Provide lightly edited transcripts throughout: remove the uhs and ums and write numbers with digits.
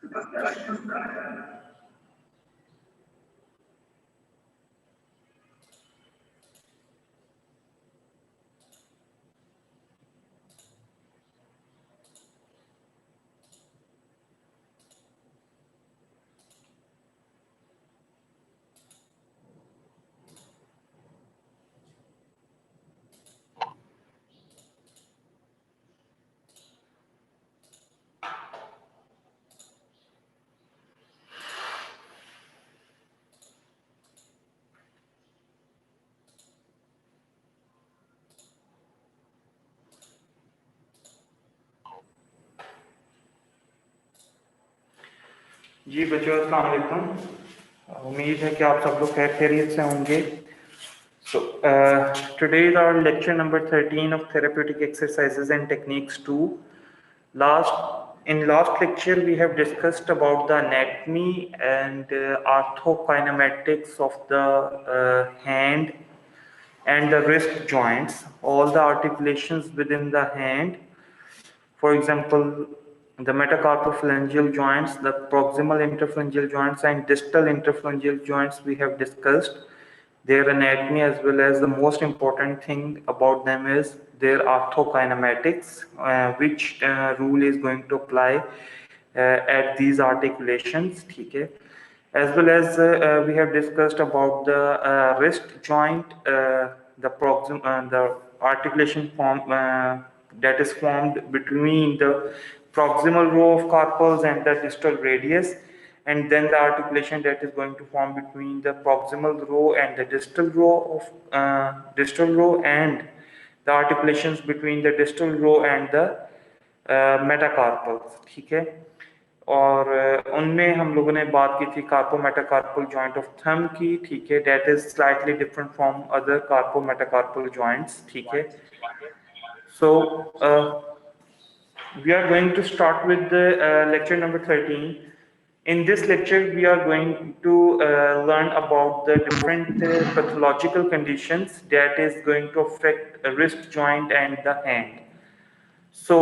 जी बच्चों, अस्सलाम वालेकुम। उम्मीद है कि आप सब लोग खैर खैरियत से होंगे। So today is our lecture number 13 of therapeutic exercises and techniques 2. In last lecture we have discussed about the anatomy and orthokinematics of the hand and the wrist joints, all the articulations within the hand. For example, the metacarpophalangeal joints, the proximal interphalangeal joints and distal interphalangeal joints we have discussed their anatomy, as well as the most important thing about them is their orthokinematics, which rule is going to apply at these articulations. Okay. As well as we have discussed about the wrist joint, the articulation form that is formed between the proximal row of carpals and the distal radius, and then the articulation that is going to form between the proximal row and the distal row of and the articulations between the distal row and the metacarpals. ठीक है। और उनमें हम लोगों ने बात की थी carpometacarpal joint of thumb की। ठीक है, that is slightly different from other carpometacarpal joints. ठीक है, so we are going to start with the lecture number 13. In this lecture we are going to learn about the different pathological conditions that is going to affect a wrist joint and the hand. So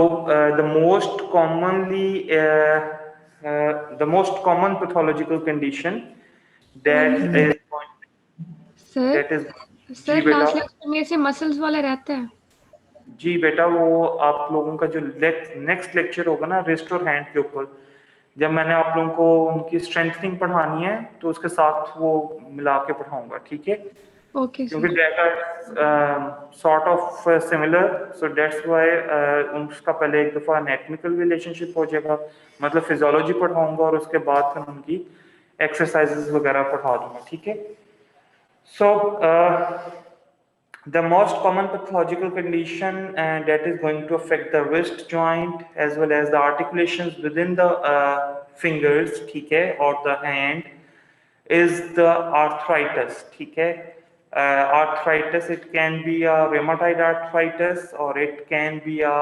the most common pathological condition that is that is जी sir बेटा, last lecture में से muscles वाला रहता है। जी बेटा, वो आप लोगों का जो नेक्स्ट लेक्चर होगा ना रिस्ट और हैंड के ऊपर, जब मैंने आप लोगों को उनकी स्ट्रेंथनिंग पढ़ानी है तो उसके साथ वो मिला के पढ़ाऊंगा। ठीक है, ओके क्योंकि sir. That are sort of similar, so that's why उसका पहले एक दफ़ा एनाटॉमिकल रिलेशनशिप हो जाएगा, मतलब फिजियोलॉजी पढ़ाऊंगा और उसके बाद फिर उनकी एक्सरसाइजेस वगैरह पढ़ा दूंगा। ठीक है, सो the most common pathological condition that is going to affect the wrist joint as well as the articulations within the fingers, ठीक है, or the hand is the arthritis. ठीक है, arthritis, it can be a rheumatoid arthritis, or it can be a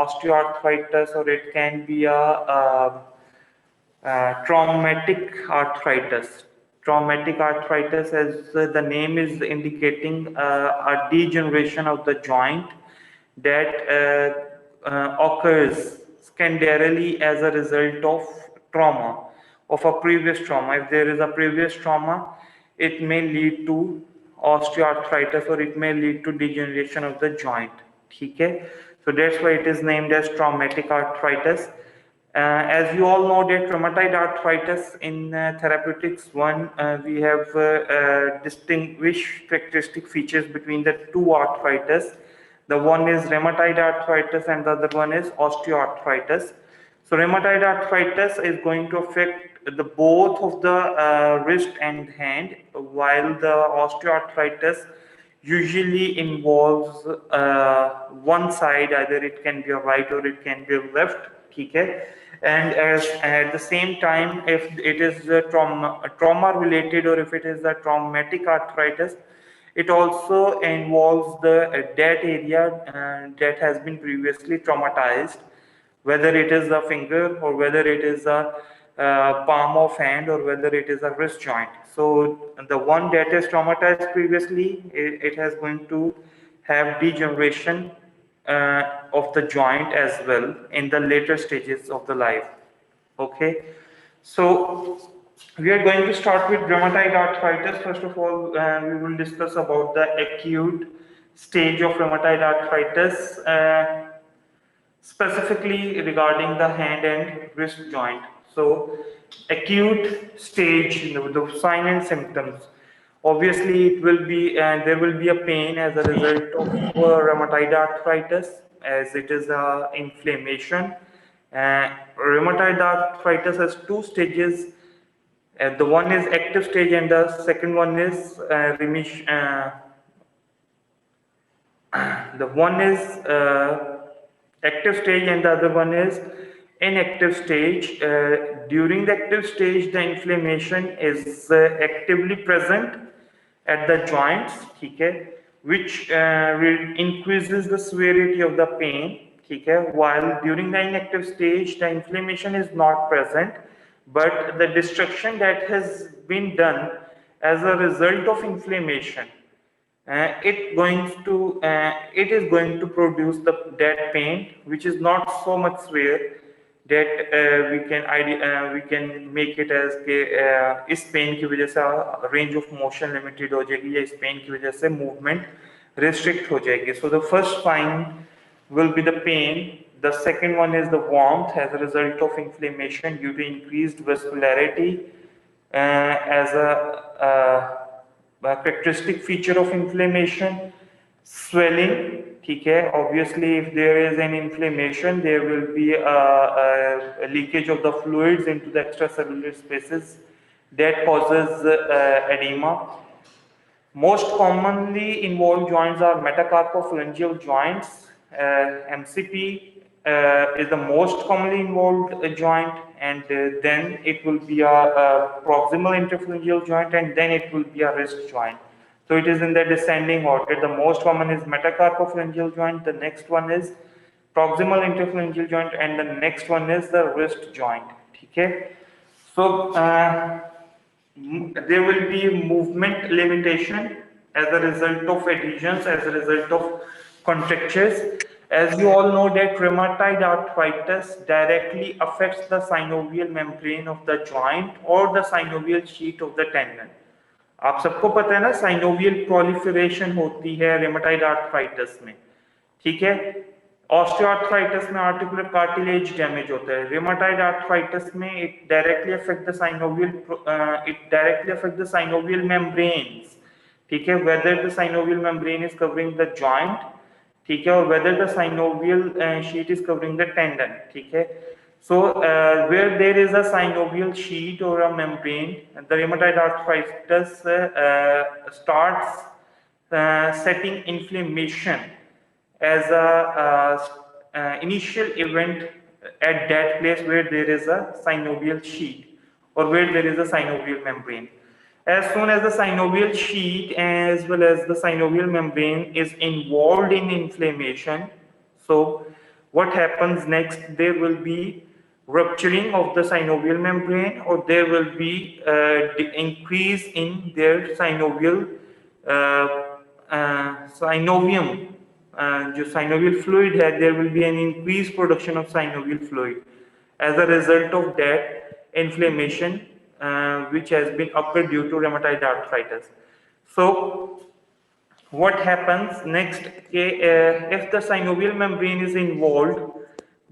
osteoarthritis, or it can be a traumatic arthritis. Traumatic arthritis, as the name is indicating, a degeneration of the joint that occurs secondarily as a result of trauma, of a previous trauma. If there is a previous trauma, it may lead to osteoarthritis or it may lead to degeneration of the joint. ठीक है, so that's why it is named as traumatic arthritis. As you all know that rheumatoid arthritis in therapeutics 1, we have distinguished characteristic features between the two arthritis. The one is rheumatoid arthritis and the other one is osteoarthritis. So rheumatoid arthritis is going to affect the both of the wrist and hand, while the osteoarthritis usually involves one side, either it can be a right or it can be a left. ठीक है, and as at the same time, if it is a trauma related or if it is a traumatic arthritis, it also involves the that area that has been previously traumatized, whether it is a finger or whether it is a palm of hand or whether it is a wrist joint. So the one that is traumatized previously, it has going to have degeneration of the joint as well in the later stages of the life. Okay, so we are going to start with rheumatoid arthritis. First of all, we will discuss about the acute stage of rheumatoid arthritis, specifically regarding the hand and wrist joint. So, acute stage, the sign and symptoms. Obviously, it will be there will be a pain as a result of rheumatoid arthritis, as it is a inflammation. Rheumatoid arthritis has two stages. The one is active stage, and the second one is remission. The one is active stage and the other one is inactive stage. During the active stage, the inflammation is actively present at the joints, okay, which increases the severity of the pain, okay, while during the inactive stage, the inflammation is not present, but the destruction that has been done as a result of inflammation, it is going to produce that pain, which is not so much severe that we can make it as कि इस pen की वजह से range of motion limited हो जाएगी या इस pen की वजह से मूवमेंट restrict हो जाएगी. So the first sign will be the pain. The second one is the warmth as a result of inflammation due to increased vascularity as a characteristic feature of inflammation. Swelling, ठीक है. Obviously, if there is an inflammation, there will be a leakage of the fluids into the extracellular spaces that causes edema. Most commonly involved joints are metacarpophalangeal joints. MCP is the most commonly involved joint, and then it will be a proximal interphalangeal joint, and then it will be a wrist joint. So it is in the descending order. The most common is metacarpophalangeal joint, the next one is proximal interphalangeal joint, and the next one is the wrist joint. Okay? So there will be movement limitation as a result of adhesions, as a result of contractures. As you all know that rheumatoid arthritis directly affects the synovial membrane of the joint or the synovial sheath of the tendon. आप सबको पता है ना, synovial proliferation होती है रेमेटाइड arthritis में, ठीक है. ऑस्टियोआर्थराइटिस में आर्टिकुलर कार्टिलेज डैमेज होता है. रेमेटाइड आर्थराइटिस में it directly affect the synovial membranes, ठीक है, whether the synovial membrane is covering the joint, ठीक है, और whether the synovial sheet is covering the tendon, ठीक है. So where there is a synovial sheet or a membrane, the rheumatoid arthritis starts setting inflammation as a initial event at that place where there is a synovial sheet or where there is a synovial membrane. As soon as the synovial sheet as well as the synovial membrane is involved in inflammation, so what happens next? There will be rupturing of the synovial membrane, or there will be increase in their synovial synovium, जो synovial fluid है, there will be an increased production of synovial fluid as a result of that inflammation which has been occurred due to rheumatoid arthritis. So what happens next? If the synovial membrane is involved,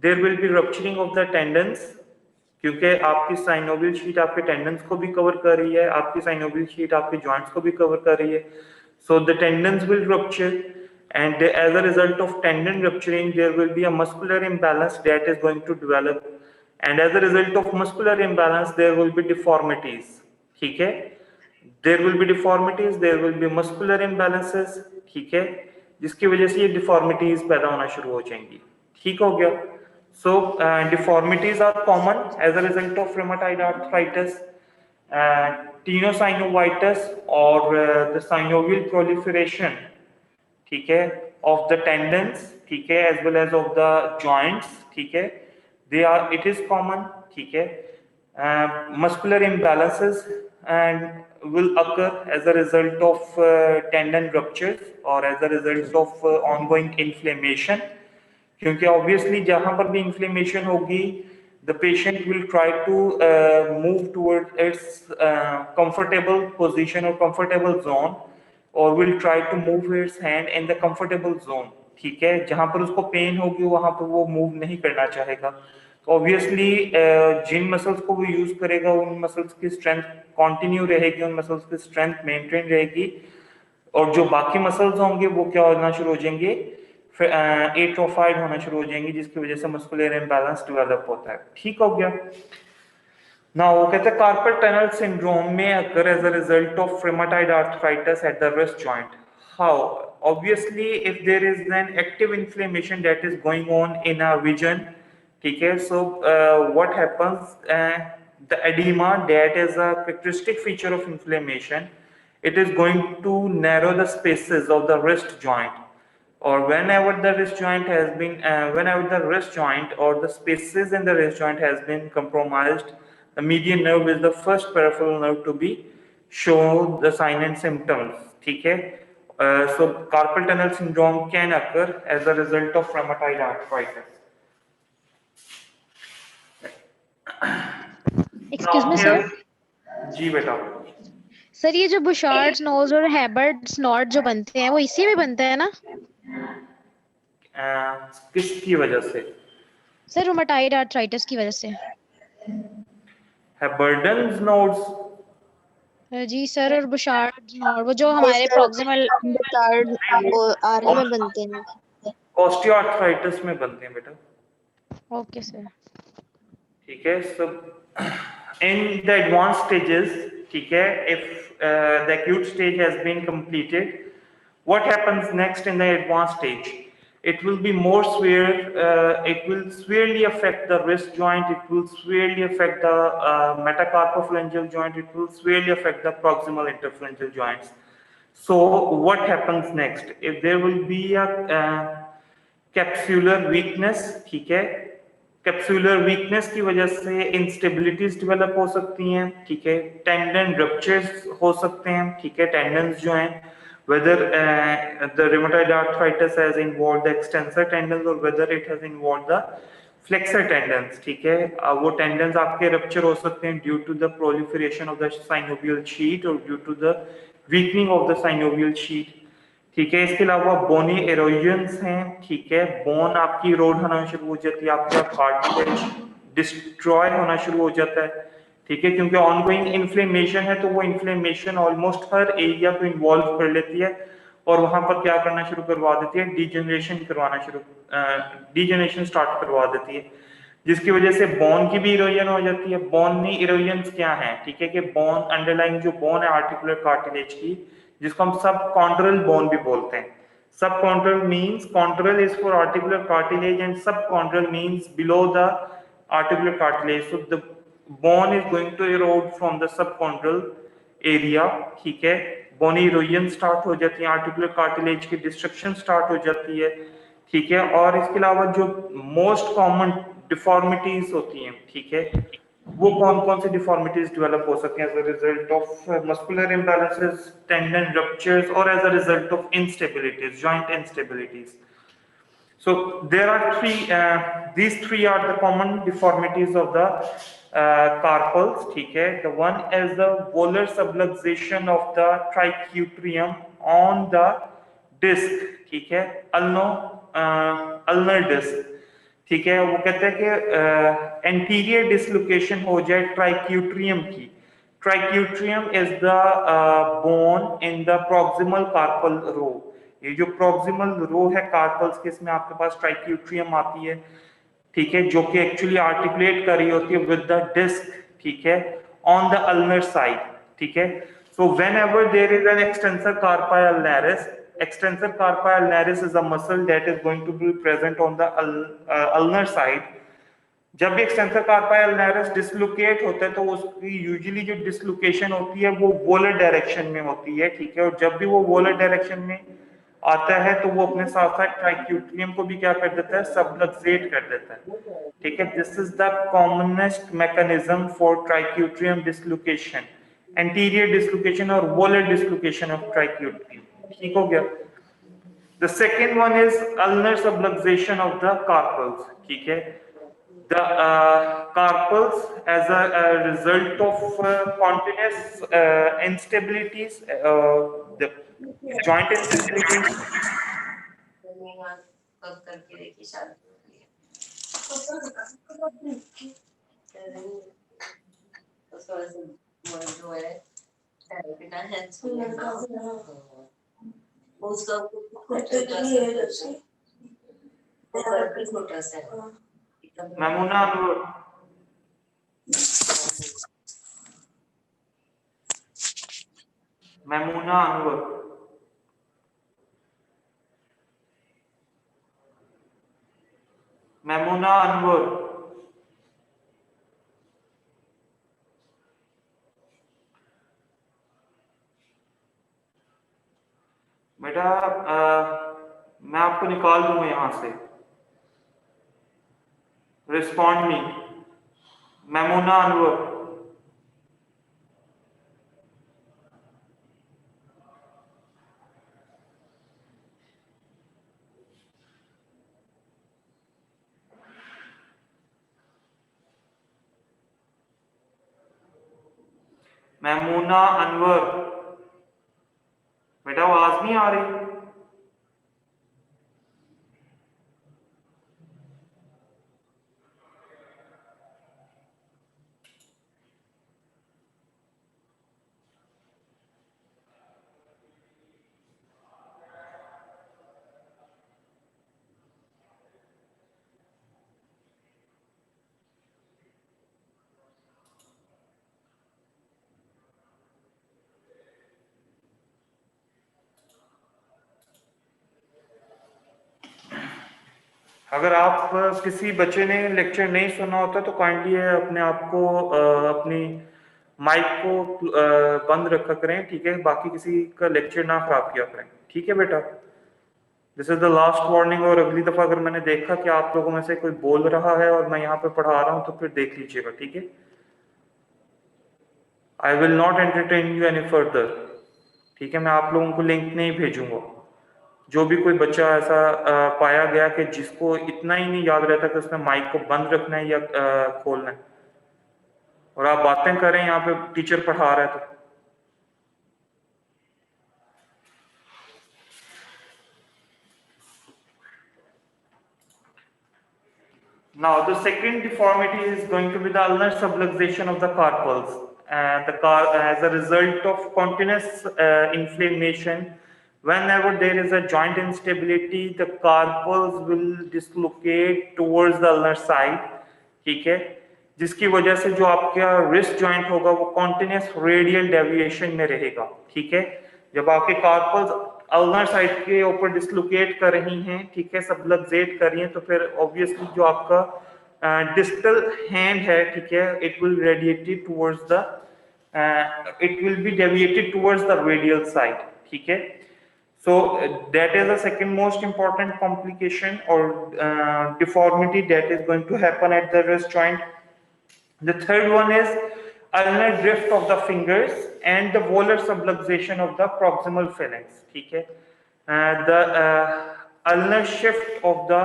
there will be rupturing of the tendons, क्योंकि आपकी synovial sheet आपके tendons को भी cover कर रही है, आपकी synovial sheet आपके जॉइंट्स को भी कवर कर रही है. So the tendons will rupture, and as a result of tendon rupturing, there will be a muscular imbalance that is going to develop, and as a result of muscular imbalance, there will be deformities. ठीक है, there will be deformities, there will be muscular imbalances, ठीक है, जिसकी वजह से ये deformities पैदा होना शुरू हो जाएंगी. ठीक हो गया. So deformities are common as a result of rheumatoid arthritis. Tenosynovitis or the synovial proliferation, ठीक है, of the tendons, ठीक है, as well as of the joints, ठीक है, it is common, ठीक है. Muscular imbalances and will occur as a result of tendon ruptures or as a result of ongoing inflammation, क्योंकि obviously जहां पर भी इंफ्लेमेशन होगी the patient will try to move towards its comfortable position or comfortable zone, or will try to move its hand in the comfortable zone. ठीक है, जहां पर उसको पेन होगी वहां पर वो मूव नहीं करना चाहेगा। तो ऑब्वियसली जिन मसल्स को वो यूज करेगा उन मसल्स की स्ट्रेंथ कंटिन्यू रहेगी, उन मसल्स की स्ट्रेंथ मेंटेन रहेगी, और जो बाकी मसल्स होंगे वो क्या होना शुरू हो जाएंगे, एट्रोफाइड होना शुरू हो जाएंगी, जिसकी वजह से मस्कुलर इम्बैलेंस डेवलप होता है। ठीक हो गया। नाउ वो कहते हैं कार्पल टनल सिंड्रोम में अगर as a result of rheumatoid arthritis at the wrist joint. How? Obviously if there is an active inflammation that is going on in a region, ठीक है, so what happens, the oedema that is a characteristic feature of inflammation, it is going to narrow the spaces of the wrist joint, or whenever the wrist joint has been whenever the wrist joint or the spaces in the wrist joint has been compromised, the median nerve is the first peripheral nerve to be show the sign and symptoms। ठीक है, so carpal tunnel syndrome can occur as a result of rheumatoid arthritis। Excuse me sir. जी बेटा। Sir ये जो बुशार्ड्स knows और हैबर्ड्स not जो बनते हैं वो इसी में बनते हैं ना? किसकी वजह से? सर रूमेटॉइड आर्थराइटिस की वजह से। हैबर्डन्स नोड्स? जी सर, और बुशार्ड्स नोड वो जो हमारे प्रॉक्सिमल आर्म में बनते हैं, ऑस्टियोआर्थराइटिस में बनते हैं बेटा। Okay sir. ठीक है, सब इन द एडवांस स्टेजेस, ठीक है, if the acute stage has been completed, what happens next in the advanced stage? It will be more severe, it will severely affect the wrist joint, it will severely affect the metacarpophalangeal joint, it will severely affect the proximal interphalangeal joints। So what happens next? If there will be a capsular weakness, ठीक है, capsular weakness की वजह से इंस्टेबिलिटीज develop हो सकती हैं, ठीक है, टेंडन रप्चर्स हो सकते हैं, ठीक है, टेंडन्स जो हैं, whether the rheumatoid arthritis has involved the extensor tendons or whether it has involved the flexor tendons, ठीक है, वो टेंडन्स आपके रप्चर हो सकते हैं due to the proliferation of the synovial sheath और due to the weakening of the synovial sheath। ठीक है, इसके अलावा बोनी एरोजन्स हैं, ठीक है, बोन आपकी इरोड होना शुरू हो जाती है, आपका कार्टिलेज डिस्ट्रॉय होना शुरू हो जाता है, ठीक है, क्योंकि ऑनगोइंग इन्फ्लेमेशन है, तो वो इन्फ्लेमेशन ऑलमोस्ट हर एरिया को इन्वॉल्व कर लेती है और वहां पर क्या करना शुरू करवा देती है, डिजेनरेशन स्टार्ट करवा देती है, जिसकी वजह से बोन की भी इरोजन हो जाती है। बोनी इरोजन्स क्या है, ठीक है, कि बोन अंडरलाइंग जो बोन है आर्टिकुलर कार्टिलेज की, जिसको हम सब कॉन्ड्रल बोन भी बोलते हैं। Subchondral means, chondral is for articular cartilage and subchondral means below the articular cartilage, so the bone is going to erode from the subchondral area, ठीक है, bony erosion start हो जाती है, articular cartilage की destruction start हो जाती है, ठीक है, और इसके अलावा जो मोस्ट कॉमन डिफॉर्मिटीज होती हैं, ठीक है, वो कौन कौन से डिफॉर्मिटीज डेवलप हो सकते हैं as a result of muscular imbalances, tendon ruptures और as a result of instabilities, joint instabilities. So there are these three are the common deformities of the carpals, ठीक है। The one is the volar subluxation of the triquetrum on the disc, ठीक है, ulnar disc, ठीक है, वो कहते हैं कि एंटीरियर डिसलोकेशन हो जाए ट्राइक्यूट्रियम की। Triquetrum is the bone in the proximal carpal row. ये जो प्रॉक्सिमल रो है कार्पल्स के, इसमें आपके पास ट्राइक्यूट्रियम आती है, ठीक है, जो कि एक्चुअली आर्टिकुलेट कर रही होती है विद द डिस्क, ठीक है, ऑन द अल्नर साइड, ठीक है। So whenever there is an extensor carpi ulnaris, extensor carpi ulnaris is a muscle that is going to be present on the ulnar side। जब भी extensor carpi अल्नारिस dislocate होता है तो उसकी usually जो dislocation होती है वो वोलर डायरेक्शन में होती है, ठीक है, और जब भी वो वोलर डायरेक्शन में आता है तो वो अपने साथ साथ ट्राइक्यूट्रियम को भी क्या कर देता है, सबलक्सेट कर देता है, ठीक है। This is the commonest mechanism for triquetrum dislocation, anterior dislocation और वोलर डिसलोकेशन ऑफ ट्राइक्यूट्रियम, ठीक हो गया। The second one is ulnar subluxation of the carpals, ठीक है। the carpals as a result of continuous instabilities, the joint instabilities. Mamuna Anwar. Mamuna Anwar. Mamuna Anwar. बेटा मैं आपको निकाल दूंगा यहां से. Respond me. मैमुना अनवर. मैमुना अनवर. बेटा आवाज नहीं आ रही. अगर आप किसी बच्चे ने लेक्चर नहीं सुना होता तो काइंडली अपने आप को अपनी माइक को बंद रखा करें, ठीक है. बाकी किसी का लेक्चर ना खराब किया करें, ठीक है बेटा. This is the last warning. और अगली दफा अगर मैंने देखा कि आप लोगों में से कोई बोल रहा है और मैं यहाँ पे पढ़ा रहा हूँ तो फिर देख लीजिएगा, ठीक है. I will not entertain you any further, ठीक है. मैं आप लोगों को लिंक नहीं भेजूंगा. जो भी कोई बच्चा ऐसा पाया गया कि जिसको इतना ही नहीं याद रहता कि उसने माइक को बंद रखना है या खोलना है और आप बातें करें यहाँ पे टीचर पढ़ा रहा है तो now the second deformity is going to be the ulnar subluxation of the carpals, as a result of continuous inflammation. Whenever there is a joint instability, the carpals will dislocate towards the ulnar side, ठीक है. जिसकी वजह से जो आपका wrist joint होगा वो continuous radial deviation में रहेगा, ठीक है. जब आपके कार्पल्स अल्नर साइड के ऊपर डिस्लोकेट कर रही हैं, ठीक है, सबलक्सेट कर रही हैं, तो फिर ऑब्वियसली जो आपका डिस्टल हैंड है, ठीक है, it will radiated towards the it will be deviated towards the radial side, ठीक है. So that is the second most important complication or deformity that is going to happen at the wrist joint. The third one is ulnar drift of the fingers and the volar subluxation of the proximal phalanx, ठीक है. The ulnar shift of the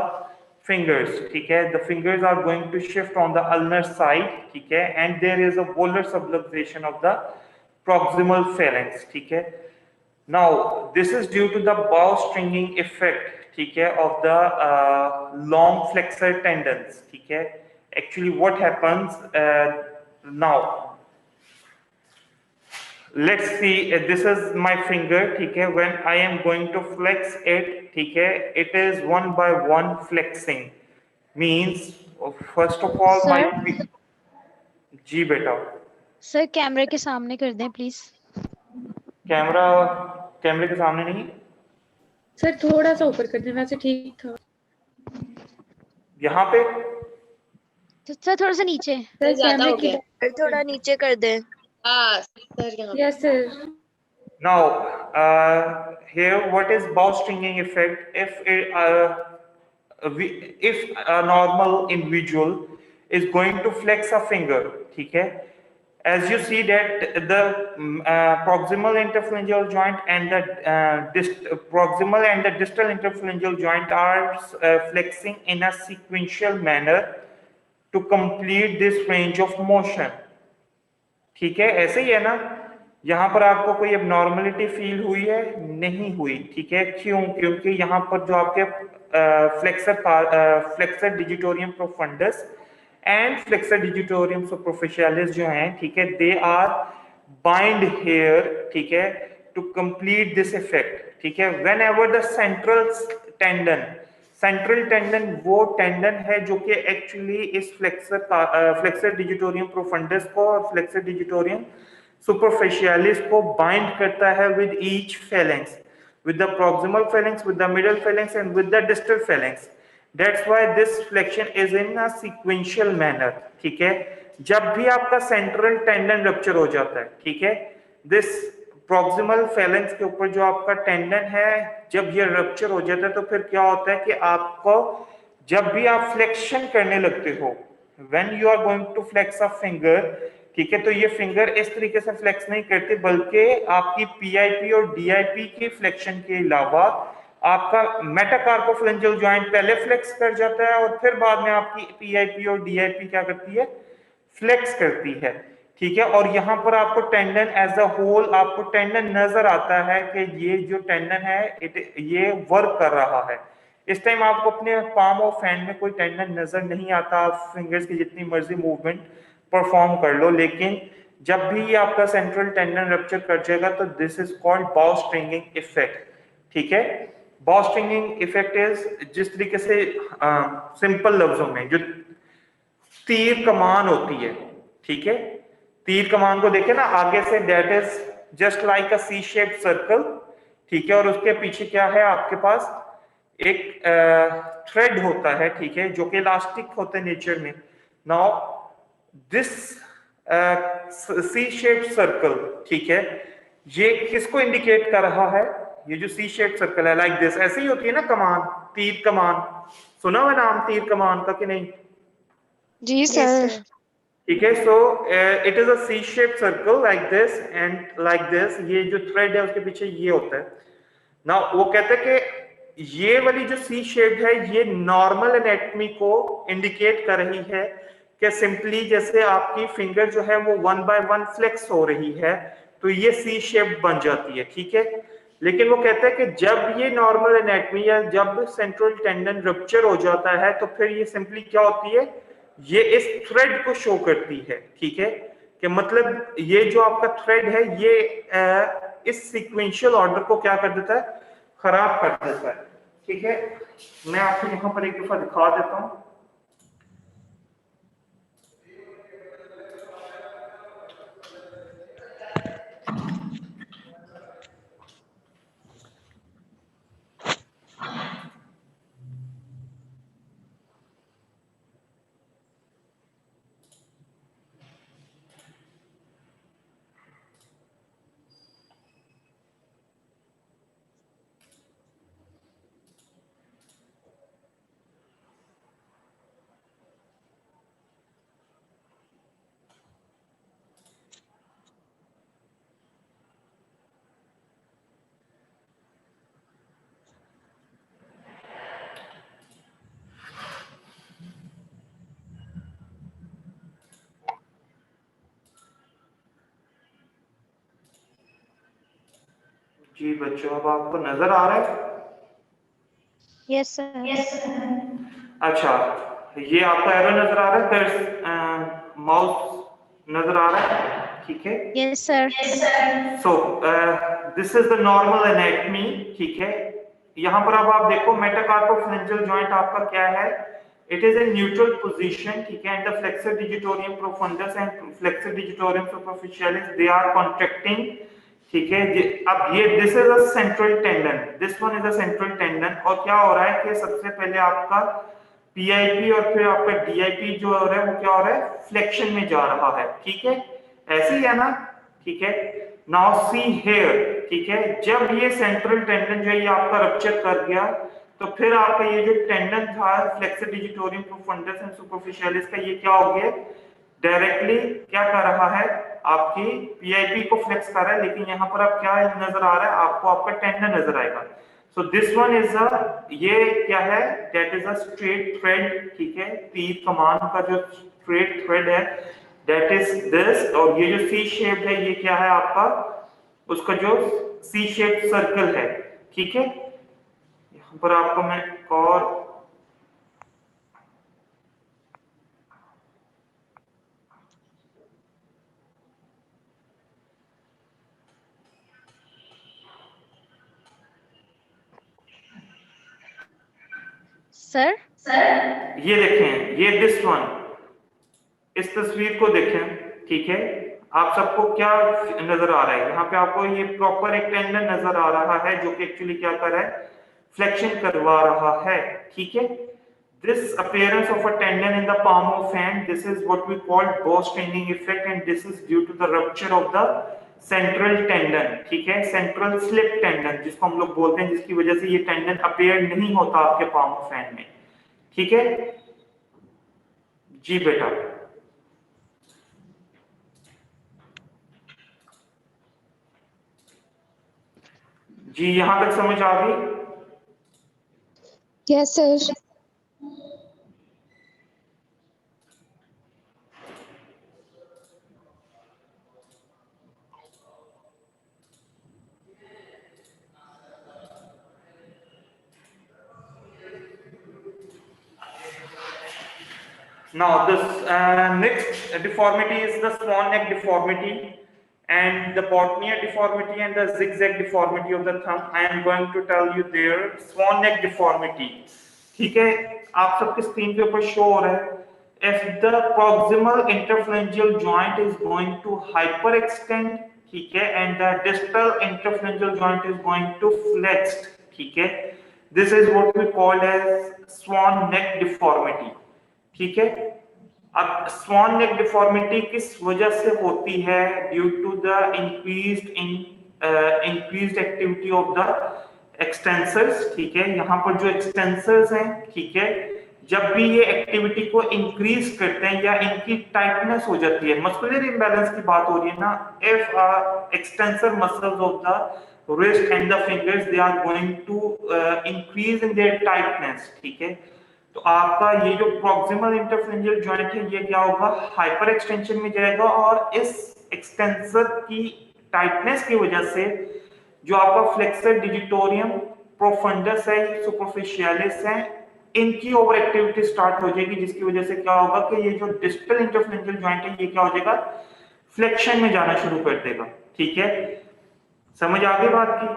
fingers, ठीक है. The fingers are going to shift on the ulnar side, ठीक है, and there is a volar subluxation of the proximal phalanx, ठीक है. Now this is due to the bow stringing effect, ठीक है, of the long flexor tendons, ठीक है. Actually what happens now, let's see, this is my finger, ठीक है. When I am going to flex it, ठीक है, it is one by one flexing, means first of all Sir? my जी बेटा. Sir कैमरे के सामने कर दें प्लीज. कैमरे के सामने नहीं. सर थोड़ा सा ऊपर कर दें, वैसे ठीक था. यहाँ पे सर थोड़ा सा नीचे. सर ज्यादा कैमरे हो की गया, थोड़ा नीचे कर दे. हाँ सर यहाँ. Yes sir. now here what is bow stringing effect? If a normal individual is going to flex a finger, ठीक है, as you see that the proximal interphalangeal joint and the proximal and the distal interphalangeal joint are flexing in a sequential manner, to complete this range of motion. ठीक है, ऐसे ही है ना। यहाँ पर आपको कोई एबनॉर्मलिटी फील हुई है? नहीं हुई। ठीक है, क्यों? क्योंकि यहाँ पर जो आपके flexor digitorum profundus and flexor digitorum superficialis जो हैं, ठीक है, दे आर बाइंड हेयर, ठीक है, टू कंप्लीट दिस इफेक्ट। ठीक है, when ever the central tendon वो टेंडन है जो कि एक्चुअली इस फ्लेक्सर डिजिटोरियम प्रोफंडस को और फ्लेक्सर डिजिटोरियम सुपरफिशियलिस को बाइंड करता है with each phalanx, with the proximal phalanx, with the middle phalanx and with the distal phalanx. That's why this flexion is in a sequential manner. ठीक है, जब भी आपका सेंट्रल टेंडन रप्चर हो जाता है, ठीक है, दिस प्रॉक्सिमल phalanx के ऊपर जो आपका टेंडन है, जब ये रप्चर हो जाता है तो फिर क्या होता है कि आपको जब भी आप फ्लेक्शन करने लगते हो, when you are going to flex a finger, ठीक है, तो ये फिंगर इस तरीके से फ्लेक्स नहीं करती, बल्कि आपकी पीआईपी और डीआईपी की फ्लेक्शन के अलावा आपका मेटाकार्पोफ्लेंजल जॉइंट पहले फ्लेक्स कर जाता है और फिर बाद में आपकी पीआईपी और डीआईपी क्या करती है? फ्लेक्स करती है। ठीक है, और यहाँ पर आपको टेंडन एज अ होल आपको टेंडन नजर आता है कि ये जो टेंडन है ये वर्क कर रहा है। इस टाइम आपको अपने पाम ऑफ हैंड में कोई टेंडन नजर नहीं आता, आप फिंगर्स की जितनी मर्जी मूवमेंट परफॉर्म कर लो, लेकिन जब भी आपका सेंट्रल टेंडन रप्चर कर जाएगा तो दिस इज कॉल्ड बॉ स्ट्रिंगिंग इफेक्ट। ठीक है, बॉ स्ट्रिंगिंग इफेक्ट इज जिस तरीके से सिंपल लफ्जों में जो तीर कमान होती है, ठीक है, तीर कमान को देखे ना आगे से, that is just like a C shaped circle. ठीक है, और उसके पीछे क्या है? आपके पास एक थ्रेड होता है, ठीक है, जो कि इलास्टिक होता है नेचर में। Now this C shaped circle, ठीक है, ये किसको इंडिकेट कर रहा है? ये जो सी शेप्ड सर्कल है लाइक दिस, ऐसे ही होती है ना कमान, तीर कमान, सुना हुआ नाम तीर कमान का कि नहीं? जी सर। ठीक है, so it is a C shaped circle like this and like this. ये जो थ्रेड है उसके पीछे ये होता है ना। वो कहते हैं कि ये वाली जो सी शेप है ये नॉर्मल एनाटॉमी को इंडिकेट कर रही है कि सिंपली जैसे आपकी फिंगर जो है वो 1 by 1 फ्लेक्स हो रही है तो ये सी शेप बन जाती है। ठीक है, लेकिन वो कहते हैं कि जब ये नॉर्मल एनाटॉमी या जब सेंट्रल टेंडन रप्चर हो जाता है तो फिर ये सिंपली क्या होती है? ये इस थ्रेड को शो करती है। ठीक है, कि मतलब ये जो आपका थ्रेड है ये इस सीक्वेंशियल ऑर्डर को क्या कर देता है? खराब कर देता है। ठीक है, मैं आपको यहाँ पर एक दफा दिखा देता हूँ। जी बच्चों, अब आपको नजर आ रहा है? Yes sir. अच्छा, ये आपका एरो नजर आ रहा है? माउस नजर आ रहा है? ठीक है, yes sir. So this is the normal anatomy. ठीक है, यहाँ पर अब आप देखो मेटाकार्पोफ्लेंजल जॉइंट आपका क्या है? It is in neutral position. ठीक है, and the flexor digitorum profundus and flexor digitorum superficialis they are contracting. ठीक है, अब ये this is a central tendon, this one is a central tendon. और क्या हो रहा है कि सबसे पहले आपका पीआईपी और फिर आपका डीआईपी जो हो रहा है वो क्या हो रहा है? फ्लेक्शन में जा रहा है। ठीक है, ऐसे ही है ना? ठीक है, नाउ सी हियर। ठीक है, जब ये सेंट्रल टेंडन जो है ये आपका रप्चर कर गया तो फिर आपका ये जो टेंडन था flexor digitorum profundus and superficialis का, ये क्या हो गया? डायरेक्टली क्या कर रहा है? आपकी पीआईपी को फ्लेक्स कर रहा है, लेकिन यहाँ पर अब क्या नजर आ रहा है? आपको आपका टेंडन नजर आएगा। So this one is ये क्या है, that is a straight thread, ठीक है, तीर कमान का जो straight thread है, that is this, और ये जो C shaped है ये क्या है आपका, उसका जो C shaped circle है, ठीक है। यहाँ पर आपको मैं और सर ये देखें, ये दिस वन, इस तस्वीर को देखें, ठीक है, आप सबको क्या नजर आ रहा है, यहाँ पे आपको ये प्रॉपर एक टेंडन नजर आ रहा है जो कि एक्चुअली क्या कर रहा है, फ्लेक्शन करवा रहा है, ठीक है। This appearance of a tendon in the palm of hand, this is what we call bow straining effect and this is due to the rupture of the central tendon, ठीक है, सेंट्रल स्लिप टेंडन जिसको हम लोग बोलते हैं, जिसकी वजह से ये टेंडन अपीयर नहीं होता आपके palm of hand में, ठीक है जी बेटा। जी यहां तक समझ आ गई? Yes sir. Now this next deformity is the swan neck deformity and the Botnier deformity and the zigzag deformity of the thumb. I am going to tell you their swan neck deformity. ठीक है, आप सबके screen पे ऊपर show हो रहा है, if the proximal interphalangeal joint is going to hyperextend, ठीक है, and the distal interphalangeal joint is going to flex, ठीक है, this is what we call as swan neck deformity, ठीक है। अब स्वान नेक डिफॉर्मिटी किस वजह से होती है? Due to the increased activity of the extensors, ठीक है, यहाँ पर जो एक्सटेंसर्स हैं, ठीक है, जब भी ये एक्टिविटी को इंक्रीज करते हैं या इनकी टाइटनेस हो जाती है, मस्कुलर इम्बैलेंस की बात हो रही है ना, if extensor muscles of the wrist and the fingers they are going to increase in their tightness, ठीक है, तो आपका ये जो प्रॉक्सिमल इंटरफेरेंजियल जॉइंट है ये क्या होगा, हाइपर एक्सटेंशन में जाएगा और इस एक्सटेंसर की टाइटनेस की वजह से जो आपका फ्लेक्सर डिजिटोरियम प्रोफंडस है, सुपरफिशियलिस है, इनकी ओवर एक्टिविटी स्टार्ट हो जाएगी, जिसकी वजह से क्या होगा कि ये जो डिस्टल इंटरफेरेंजियल जॉइंट है ये क्या हो जाएगा, फ्लेक्शन में जाना शुरू कर देगा, ठीक है, समझ आ गई बात की।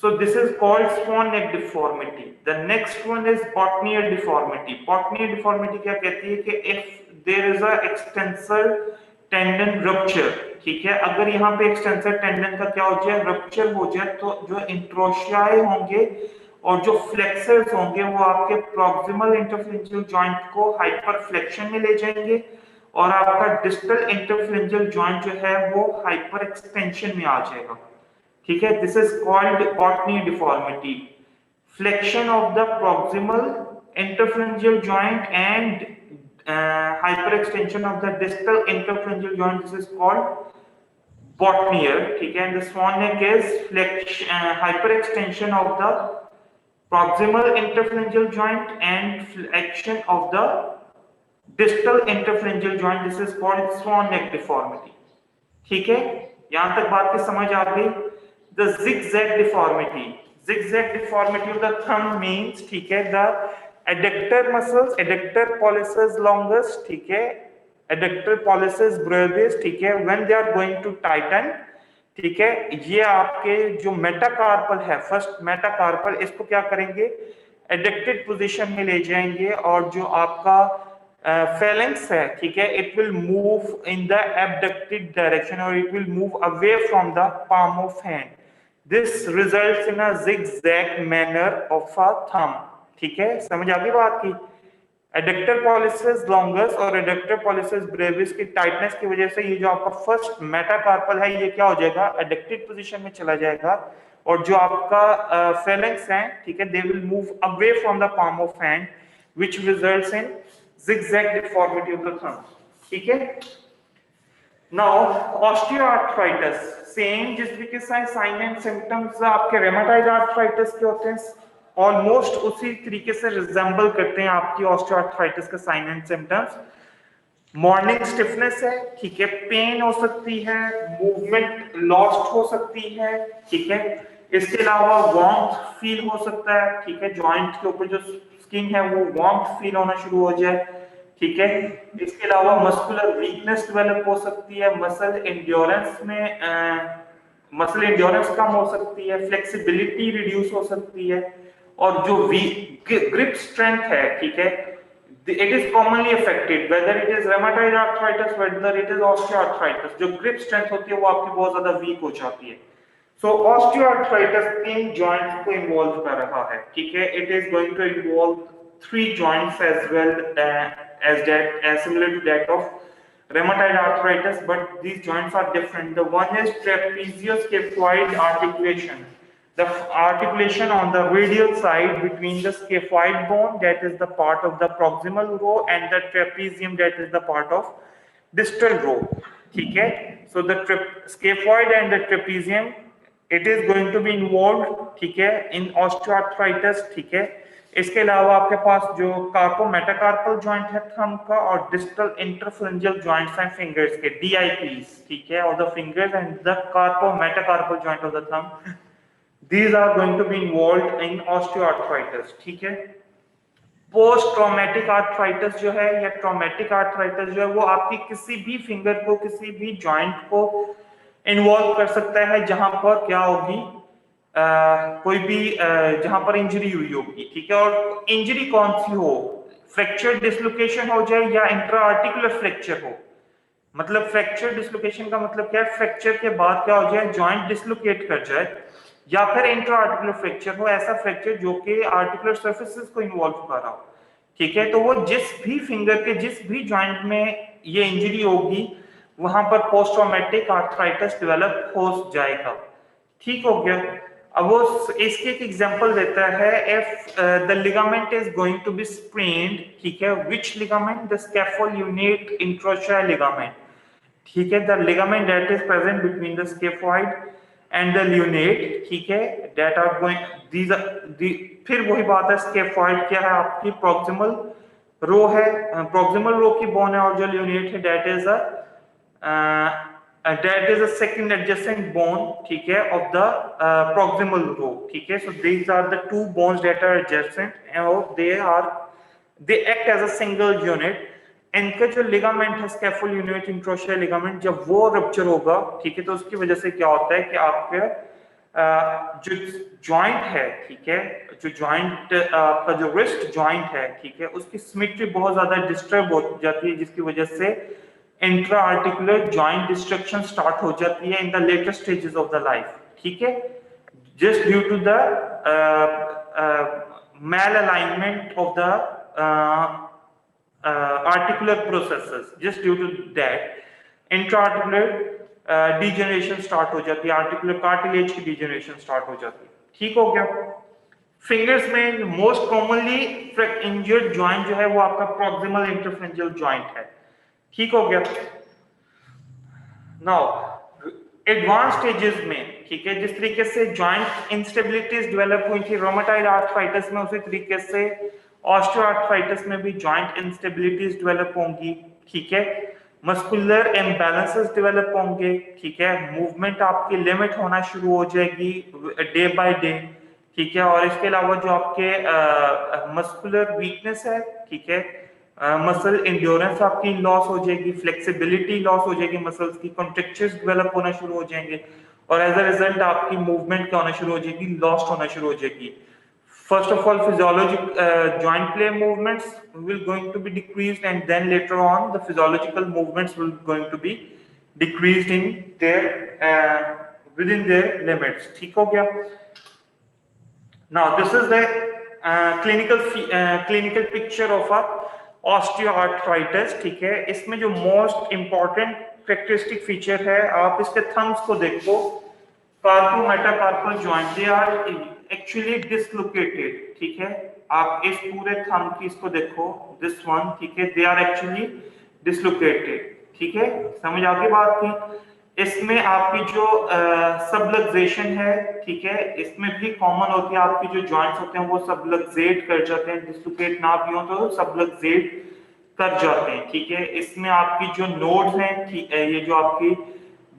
So this is called swan neck deformity. The next one is Botnier deformity. Botnier deformity क्या कहती है कि if there is a extensor tendon rupture, ठीक है, अगर यहाँ पे extensor tendon का क्या हो जाए, rupture हो जाए, तो जो इंट्रोशियाई होंगे और जो flexors होंगे वो आपके proximal interphalangeal joint को hyperflexion में ले जाएंगे और आपका distal interphalangeal joint जो है वो hyperextension में आ जाएगा, ठीक है। This is called Botnier deformity, flexion of the proximal interphalangeal joint and hyperextension of the distal interphalangeal joint, this is called Botnier, ठीक है। And the swan neck is hyperextension of the proximal interphalangeal joint and flexion of the distal interphalangeal joint, this is called swan neck deformity, ठीक है, यहां तक बात की समझ आ गई। The zigzag deformity, zigzag deformity of the thumb means, ठीक है, the adductor muscles, adductor pollicis longus, ठीक है, adductor pollicis brevis, ठीक है, when they are going to tighten, ठीक है, ये आपके जो मेटाकार्पल है, फर्स्ट मेटाकार्पल, इसको क्या करेंगे, एडक्टेड पोजीशन में ले जाएंगे और जो आपका phalanx है, ठीक है, it will move in the abducted direction or it will move away from the palm of hand. This results in a zigzag manner of a thumb, ठीक है, समझ आ गई बात की। एडक्टर पॉलिसिस लॉन्गस और एडक्टर पॉलिसिस ब्रेविस की tightness की वजह से ये जो आपका फर्स्ट मेटाकार्पल है ये क्या हो जाएगा, एडक्टेड पोजीशन में चला जाएगा और जो आपका phalanx है, ठीक है, they will move away from the palm of hand which results in zigzag deformity of the thumb, ठीक है। नाउ ऑस्टियोआर्थराइटिस सेम जिस तरीके से साइन एंड सिम्टम्स आपके रेमेटॉइड आर्थराइटिस के होते हैं, ऑलमोस्ट उसी तरीके से रिजेंबल करते हैं आपकी ऑस्टियोआर्थराइटिस के sign and symptoms. Morning stiffness है, ठीक है, पेन हो सकती है, मूवमेंट लॉस्ट हो सकती है, ठीक है, इसके अलावा वार्मथ फील हो सकता है, ठीक है, जॉइंट के ऊपर जो स्किन है वो वार्मथ फील होना शुरू हो जाए, ठीक है, इसके अलावा मस्कुलर वीकनेस डेवलप हो सकती है, मसल एंड्योरेंस कम हो सकती है, फ्लेक्सिबिलिटी रिड्यूस हो सकती है, और जो ग्रिप स्ट्रेंथ है, ठीक है, it is commonly affected whether it is rheumatoid arthritis whether it is osteoarthritis, जो grip strength होती है वो आपकी बहुत ज्यादा वीक हो जाती है। So osteoarthritis 3 joints को involve कर रहा है, ठीक है, it is going to involve 3 joints as well as similar to that of rheumatoid arthritis, but these joints are different. The one is trapezioscaphoid articulation, the articulation on the radial side between the scaphoid bone, that is the part of the proximal row, and the trapezium, that is the part of distal row, ठीक है। So the scaphoid and the trapezium, it is going to be involved, ठीक है, in osteoarthritis, ठीक है। इसके अलावा आपके पास जो कार्पो मेटाकार्पल जॉइंट है थंब का, और डिस्टल इंटरफरेंजियल जॉइंट्स हैं फिंगर्स के, DIPs, ठीक है, और the fingers and the carpometacarpal joint of the thumb, these are going to be involved in osteoarthritis, ठीक है। पोस्ट ट्रॉमेटिक आर्थराइटिस जो है या ट्रॉमेटिक आर्थराइटिस जो है वो आपकी किसी भी फिंगर को, किसी भी जॉइंट को इन्वॉल्व कर सकता है जहां पर क्या होगी, कोई भी जहां पर इंजरी हुई होगी, ठीक है, और इंजरी कौन सी हो, फ्रैक्चर डिसलोकेशन हो जाए या इंट्रा आर्टिकुलर फ्रैक्चर हो। मतलब फ्रैक्चर डिसलोकेशन का मतलब क्या है, फ्रैक्चर के बाद क्या हो जाए, जॉइंट डिसलोकेट कर जाए, या फिर इंट्रा आर्टिकुलर फ्रैक्चर हो, ऐसा फ्रैक्चर जो कि आर्टिकुलर सर्फेसेस को इन्वॉल्व कर रहा हो, ठीक है। तो वो जिस भी फिंगर के जिस भी जॉइंट में ये इंजरी होगी वहां पर पोस्ट ट्रॉमेटिक आर्थराइटिस डेवलप हो जाएगा, ठीक हो गया। अब वो इसके एक एग्जांपल देता है, if the ligament is going to be sprained, ठीक है, which ligament, the scapholunate interosseous ligament, ठीक है, the ligament that is present between the scaphoid and the lunate, ठीक है, दैट आर गोइंग दीज फिर वही बात है, स्कैफोइड क्या है, आपकी प्रॉक्सिमल रो है, प्रॉक्सिमल रो की बोन है, और जो ल्यूनेट है that is a second adjacent bone, ठीक है, ऑफ द प्रॉक्सिमल रो, ठीक है। So these are the two bones that are adjacent and they act as a single unit. इनका जो लिगामेंट है स्कैफोल्यूनेट इंट्रोशियल लिगामेंट, जब वो रप्चर होगा, ठीक है, तो उसकी वजह से क्या होता है कि आपके जो जॉइंट है, ठीक है, जो जॉइंट आपका जो रिस्ट जॉइंट है, ठीक है, उसकी सिमेट्री बहुत ज्यादा डिस्टर्ब हो जाती है, जिसकी वजह से intra articular joint destruction start हो जाती है in the later stages of the life, ठीक है, just due to the malalignment of the articular processes, just due to that intra-articular degeneration start हो जाती है, articular cartilage की degeneration start हो जाती है, ठीक हो गया। फिंगर्स में मोस्ट कॉमनली इंजर्ड जॉइंट जो है वो आपका प्रॉक्सिमल इंटरफरेंजियल जॉइंट है, ठीक हो गया। नाउ एडवांस स्टेजेस में, ठीक है, जिस तरीके से जॉइंट इंस्टेबिलिटीज डेवलप हुई थी रोमेटॉइड आर्थराइटिस में, उसी तरीके से ऑस्टियोआर्थराइटिस में भी जॉइंट इंस्टेबिलिटीज डेवलप होंगी, ठीक है, मस्कुलर इम्बैलेंसेस डेवलप होंगे, ठीक है, मूवमेंट आपकी लिमिट होना शुरू हो जाएगी डे बाय डे, ठीक है, और इसके अलावा जो आपके मस्कुलर वीकनेस है, ठीक है, मसल एंड्योरेंस आपकी लॉस हो जाएगी, फ्लेक्सिबिलिटी लॉस हो जाएगी, मसल्स की कॉन्ट्रैक्चर्स डेवलप होना शुरू हो जाएंगे, और एज अ रिजल्ट आपकी मूवमेंट क्या होना शुरू हो जाएगी, लॉस्ट होना शुरू हो जाएगी। First of all, physiologic joint plane movements will going to be decreased, and then later on the physiological movements will going to be decreased in their within their limits, ठीक हो गया। Now this is the clinical picture of a osteoarthritis, ठीक है। इसमें जो most important characteristic feature है, आप इसके thumbs को देखो, carpometacarpal joint, they are actually dislocated, ठीक है, आप इस पूरे थंब की इसको देखो, दिस वन, ठीक है, दे आर एक्चुअली डिसलोकेटेड, ठीक है, समझ आ गई बात की। इसमें आपकी जो सबलक्सेशन है, ठीक है, इसमें भी कॉमन होती है, आपकी जो जॉइंट्स होते हैं वो सबलक्सेट कर जाते हैं, डिस्लोकेट ना भी हो तो सबलक्सेट कर जाते हैं, ठीक है। इसमें आपकी जो नोड्स हैं, ठीक है, ये जो आपकी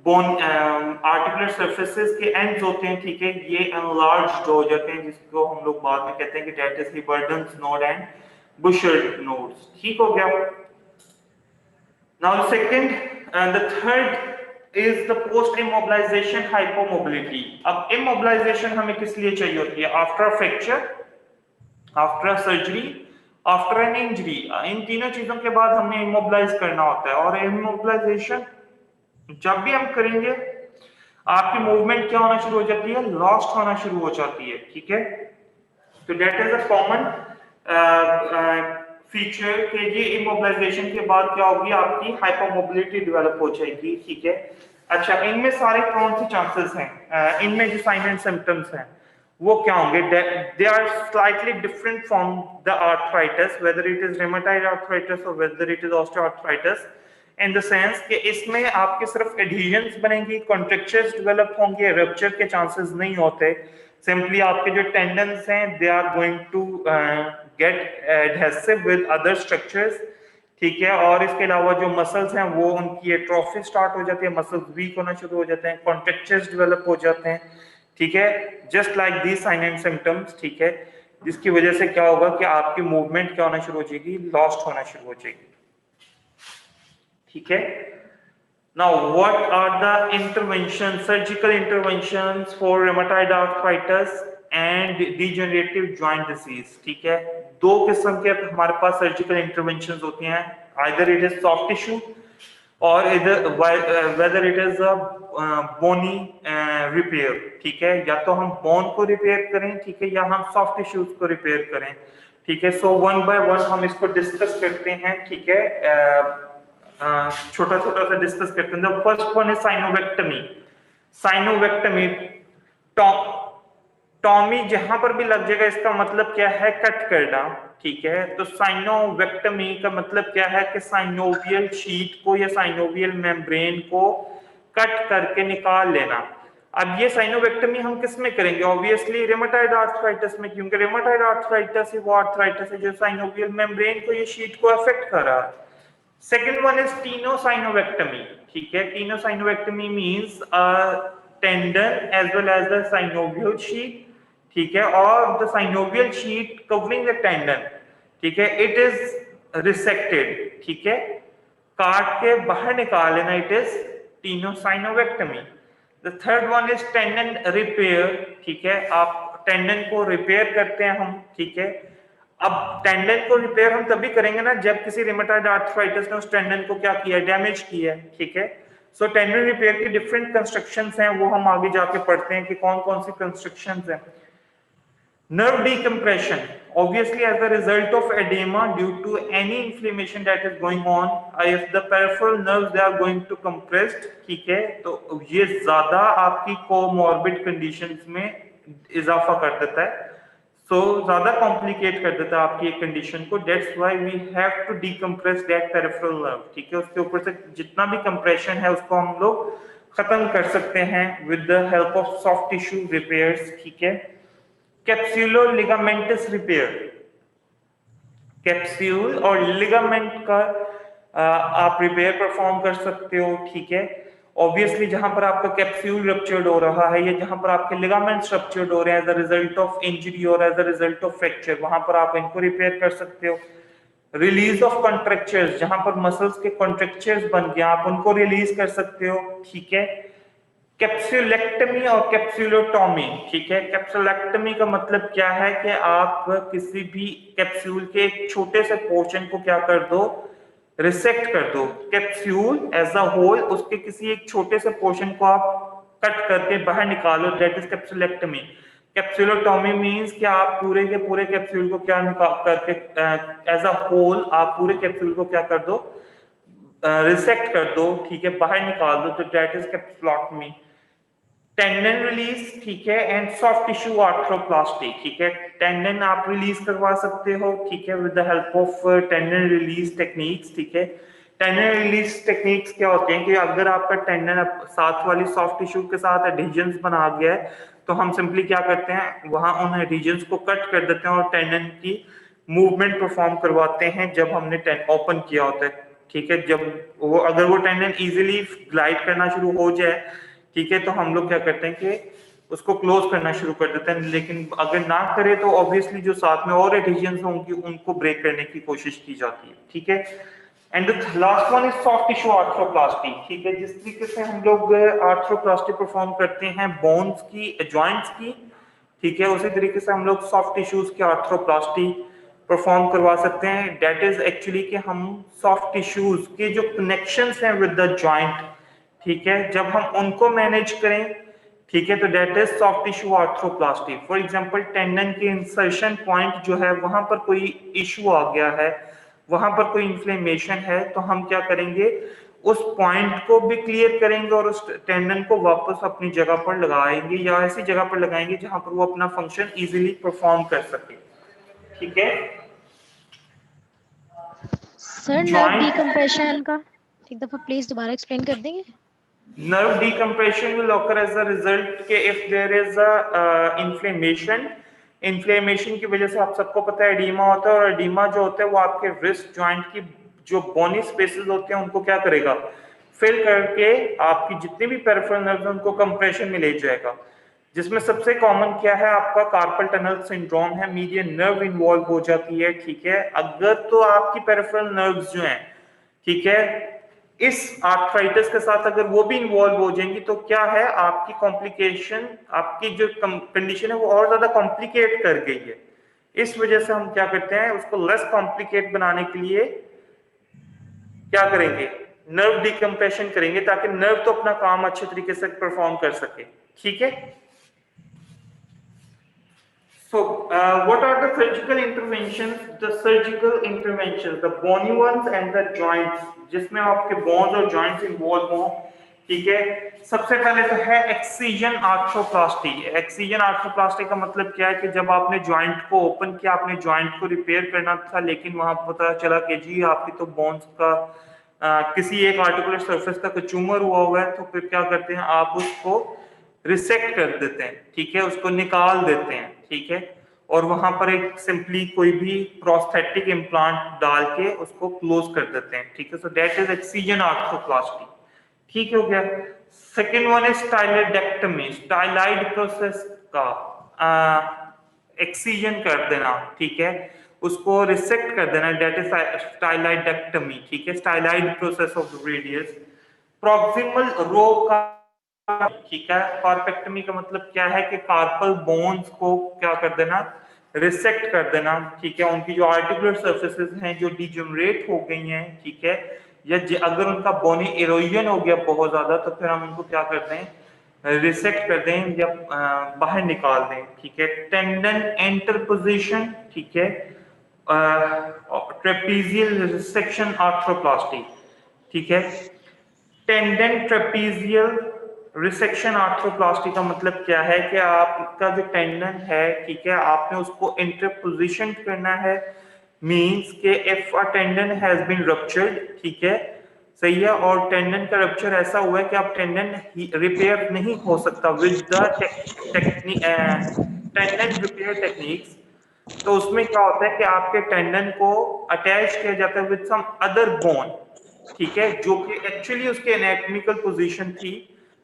बोन आर्टिकुलर सर्फेसेस के एंड्स होते हैं, ठीक है, ये एनलार्ज्ड हो जाते हैं, जिसको हम लोग बाद में कहते हैं कि that is Heberden's node and Bouchard's nodes, ठीक हो गया। Now the second and the third is the post immobilization hypomobility. अब immobilization हमें किस लिए चाहिए होती है? After fracture, after surgery, after an injury. इन तीनों चीजों के बाद हमें immobilize करना होता है, और immobilization जब भी हम करेंगे आपकी मूवमेंट क्या होना शुरू हो जाती है? लॉस्ट होना शुरू हो जाती है, ठीक है। तो that is a common feature के ये इमोबिलाइजेशन के बाद क्या होगी? आपकी हाइपरमोबिलिटी डेवलप हो जाएगी, ठीक है। अच्छा, इनमें सारे कौन से चांसेस हैं? इनमें जो साइन एंड सिम्टम्स हैं वो क्या होंगे? They are slightly different from the arthritis, whether it is rheumatoid arthritis और whether it is osteoarthritis, in the sense कि इसमें आपके सिर्फ एडहेजन्स बनेंगी, कॉन्ट्रैक्चर्स डेवलप होंगे, रप्चर के चांसेस नहीं होते। सिंपली आपके जो टेंडन्स हैं they are going to get adhesive with other structures, ठीक है। और इसके अलावा जो मसल्स हैं वो उनकी एट्रोफी स्टार्ट हो जाती है, मसल्स वीक होना शुरू हो जाते हैं, कॉन्ट्रैक्चर्स डेवलप हो जाते हैं, ठीक है, just like these sign and symptoms, ठीक है। जिसकी वजह से क्या होगा कि आपकी मूवमेंट क्या होना शुरू हो जाएगी? लॉस्ट होना शुरू हो जाएगी, ठीक है। Now, what are the interventions, surgical interventions for rheumatoid arthritis and degenerative joint disease? ठीक है, दो किस्म के हमारे पास सर्जिकल इंटरवेंशंस होती हैं, either it is soft tissue और whether it is a bony repair, ठीक है। या तो हम बोन को रिपेयर करें, ठीक है, या हम सॉफ्ट टिश्यूज को रिपेयर करें, ठीक है। सो वन बाय वन हम इसको डिस्कस करते हैं, ठीक है, छोटा छोटा सा डिस्कस करते हैं। First one is synovectomy. Synovectomy, tomy जहां पर भी लग जाएगा इसका मतलब क्या है? कट करना, ठीक है। तो साइनोवेक्टमी का मतलब क्या है कि साइनोवियल शीट को या साइनोवियल मेम्ब्रेन को कट करके निकाल लेना। अब ये साइनोवेक्टमी हम किस में करेंगे? ऑब्वियसली रेमेटॉइड आर्थराइटिस में, क्योंकि रेमेटॉइड आर्थराइटिस वो आर्थराइटिस है जो साइनोवियल मेम्ब्रेन को, ये शीट को अफेक्ट कर रहा है। Second one is tenosynovectomy, ठीक है। Tenosynovectomy means tendon as well as the synovial sheet, ठीक है, और the synovial sheet covering the tendon, ठीक है, it is resected, ठीक है, काट के बाहर निकाल लेना, it is tenosynovectomy. The third one is tendon repair, ठीक है, आप टेंडन को रिपेयर करते हैं हम, ठीक है। अब टेंडन को रिपेयर हम तभी करेंगे ना जब किसी रिमेटॉइड आर्थराइटिस ने उस टेंडन को क्या किया? डैमेज किया है, ठीक है। सो टेंडन रिपेयर की डिफरेंट कंस्ट्रक्शंस हैं, वो हम आगे जाके पढ़ते हैं कि कौन कौन सी कंस्ट्रक्शंस हैं। nerve decompression, obviously as a result of edema due to any inflammation that is going on, if the peripheral nerves they are going to compressed, ठीक है, तो ये ज्यादा आपकी कोमॉर्बिड कंडीशंस में इजाफा कर देता है, सो ज्यादा कॉम्प्लिकेट कर देता है आपकी एक कंडीशन को। That's why we have to decompress that peripheral nerve, ठीक है। उसके ऊपर से जितना भी कंप्रेशन है उसको हम लोग खत्म कर सकते हैं with the help of soft tissue repairs, ठीक है। कैप्सूलो लिगामेंटस रिपेयर, कैप्सूल और लिगामेंट का आप रिपेयर परफॉर्म कर सकते हो, ठीक है। ऑब्वियसली जहां पर आपका कैप्सूल रप्चर्ड हो रहा है या जहां पर आपके लिगामेंट्स रप्चर्ड हो रहे हैं as a result of injury और as a result of fracture, वहां पर आप इनको रिपेयर कर सकते हो। रिलीज ऑफ कॉन्ट्रैक्चर्स, जहां पर मसल्स के कॉन्ट्रैक्चर्स बन गए आप उनको रिलीज कर सकते हो, ठीक है। कैप्सुलेक्टमी और कैप्सुलोटॉमी, ठीक है। कैप्सुलेक्टमी का मतलब क्या है कि आप किसी भी कैप्सूल के एक छोटे से पोर्शन को क्या कर दो? रिसेक्ट कर दो। कैप्सूल एज अ होल उसके किसी एक छोटे से पोर्शन को आप कट करके बाहर निकालो, दैट इज कैप्सुलेक्टमी। कैप्सुलोटॉमी मींस कि आप पूरे के पूरे कैप्सूल को क्या निकाल करके एज अ होल आप पूरे कैप्सूल को क्या कर दो? रिसेक्ट कर दो, ठीक है, बाहर निकाल दो, तो that is capsulotomy. Tendon release, ठीक है, एंड सॉफ्ट टिश्यू आर्थ्रोप्लास्टी, ठीक है। टेंडन आप रिलीज करवा सकते हो, ठीक है, with the help of tendon release techniques, ठीक है। टेंडन रिलीज टेक्निक्स क्या होते हैं कि अगर आपका टेंडन साथ वाली सॉफ्ट टिश्यू के साथ एडिशंस बना गया है तो हम सिंपली क्या करते हैं, वहां उन एडिशंस को कट कर देते हैं और टेंडन की मूवमेंट परफॉर्म करवाते हैं जब हमने ओपन किया होता है। ठीक है, जब वो अगर वो टेंडन इजीली ग्लाइड करना शुरू हो जाए, ठीक है, तो हम लोग क्या करते हैं कि उसको क्लोज करना शुरू कर देते हैं। लेकिन अगर ना करे तो ऑब्वियसली जो साथ में और एडिशंस होंगी उनको ब्रेक करने की कोशिश की जाती है। ठीक है, and the last one is soft tissue arthroplasty. ठीक है, जिस तरीके से हम लोग आर्थ्रोप्लास्टी परफॉर्म करते हैं बोन्स की, जॉइंट्स की, ठीक है, उसी तरीके से हम लोग सॉफ्ट टिश्यूज की आर्थ्रोप्लास्टी परफॉर्म करवा सकते हैं। डेट इज एक्चुअली कि हम सॉफ्ट टिश्यूज के जो कनेक्शंस हैं विद द जॉइंट, ठीक है, जब हम उनको मैनेज करें, ठीक है, तो that is soft tissue arthroplasty. For example tendon के इंसर्शन पॉइंट जो है वहां पर कोई इश्यू आ गया है, वहां पर कोई इन्फ्लेमेशन है, तो हम क्या करेंगे, उस पॉइंट को भी क्लियर करेंगे और उस टेंडन को वापस अपनी जगह पर लगाएंगे या ऐसी जगह पर लगाएंगे जहां पर वो अपना फंक्शन इजीली परफॉर्म कर सके। ठीक है, सर नर्व डिकम्प्रेशन का एक दफा प्लीज दोबारा एक्सप्लेन कर देंगे? nerve decompression will occur as a result के if there is a inflammation की वजह से आप सबको पता है एडीमा होता है, और एडीमा जो होता है वो आपके रिस्ट जॉइंट की जो बोनी स्पेसेस होते हैं उनको क्या करेगा, फिल करके आपकी जितने भी पेरिफेरल नर्व्स हैं उनको कंप्रेशन में ले जाएगा, जिसमें सबसे कॉमन क्या है, आपका कार्पल टनल सिंड्रोम है, मीडियन नर्व इन्वॉल्व हो जाती है। ठीक है, अगर तो आपकी पेरिफेरल नर्व्स जो हैं, ठीक है, इस आर्थराइटिस के साथ अगर वो भी इन्वॉल्व हो जाएंगी तो क्या है, आपकी कॉम्प्लिकेशन, आपकी जो कंडीशन है वो और ज्यादा कॉम्प्लिकेट कर गई है। इस वजह से हम क्या करते हैं, उसको लेस कॉम्प्लिकेट बनाने के लिए क्या करेंगे, नर्व डिकम्प्रेशन करेंगे ताकि नर्व तो अपना काम अच्छे तरीके से परफॉर्म कर सके। ठीक है, so what are the surgical interventions? The surgical interventions, the bony ones and the joints, जिसमें आपके बोन्स और जॉइंट्स इन्वॉल्व हों। ठीक है, सबसे पहले तो है एक्सीजन आर्थ्रोप्लास्टी। एक्सीजन आर्थ्रोप्लास्टी का मतलब क्या है कि जब आपने जॉइंट को ओपन किया, आपने जॉइंट को रिपेयर करना था, लेकिन वहां पता चला कि जी आपकी तो बोन्स का किसी एक आर्टिकुलर सरफेस का ट्यूमर हुआ है, तो फिर क्या करते हैं, आप उसको रिसेक्ट कर देते हैं। ठीक है, उसको निकाल देते हैं। ठीक है, और वहां पर एक सिंपली कोई भी प्रोस्थेटिक इम्प्लांट डाल के उसको क्लोज कर देते हैं। ठीक है, so that is excision arthroplasty. ठीक हो गया। सेकेंड वन इज स्टाइलाइडेक्टमी, स्टाइलाइड प्रोसेस का एक्सीजन कर देना। ठीक है, उसको रिसेक्ट कर देना, दैट इज स्टाइलाइडेक्टमी। ठीक है, स्टाइलाइड process of radius. Proximal row का, ठीक है, कार्पेक्टमी का मतलब क्या है कि कार्पल बोन्स को क्या कर देना, रिसेक्ट कर देना। ठीक है, उनकी जो आर्टिकुलर सर्फेसेस हैं जो डिजेनरेट हो गई हैं, ठीक है, या अगर उनका बोनी इरोजन हो गया बहुत ज्यादा, तो फिर हम उनको क्या करते हैं, रिसेक्ट कर दें या बाहर निकाल दें। ठीक है, टेंडन एंटर पोजीशन, ठीक है, ट्रेपीजियल रिसेक्शन आर्थ्रोप्लास्टी। ठीक है, टेंडन ट्रेपीजियल रिसेक्शन आर्थ्रोप्लास्टी का मतलब क्या है कि आपका जो टेंडन है, ठीक है, आपने उसको इंटरपोजिशन करना है, मींस के if a tendon has been ruptured, ठीक है, सही है, और टेंडन का रप्चर ऐसा हुआ है कि आप टेंडन रिपेयर नहीं हो सकता with the tendon repair techniques. तो उसमें क्या होता है कि आपके टेंडन को अटैच किया जाता है विद सम अदर बोन, ठीक है, जो कि एक्चुअली उसकी एनाटॉमिकल पोजीशन थी।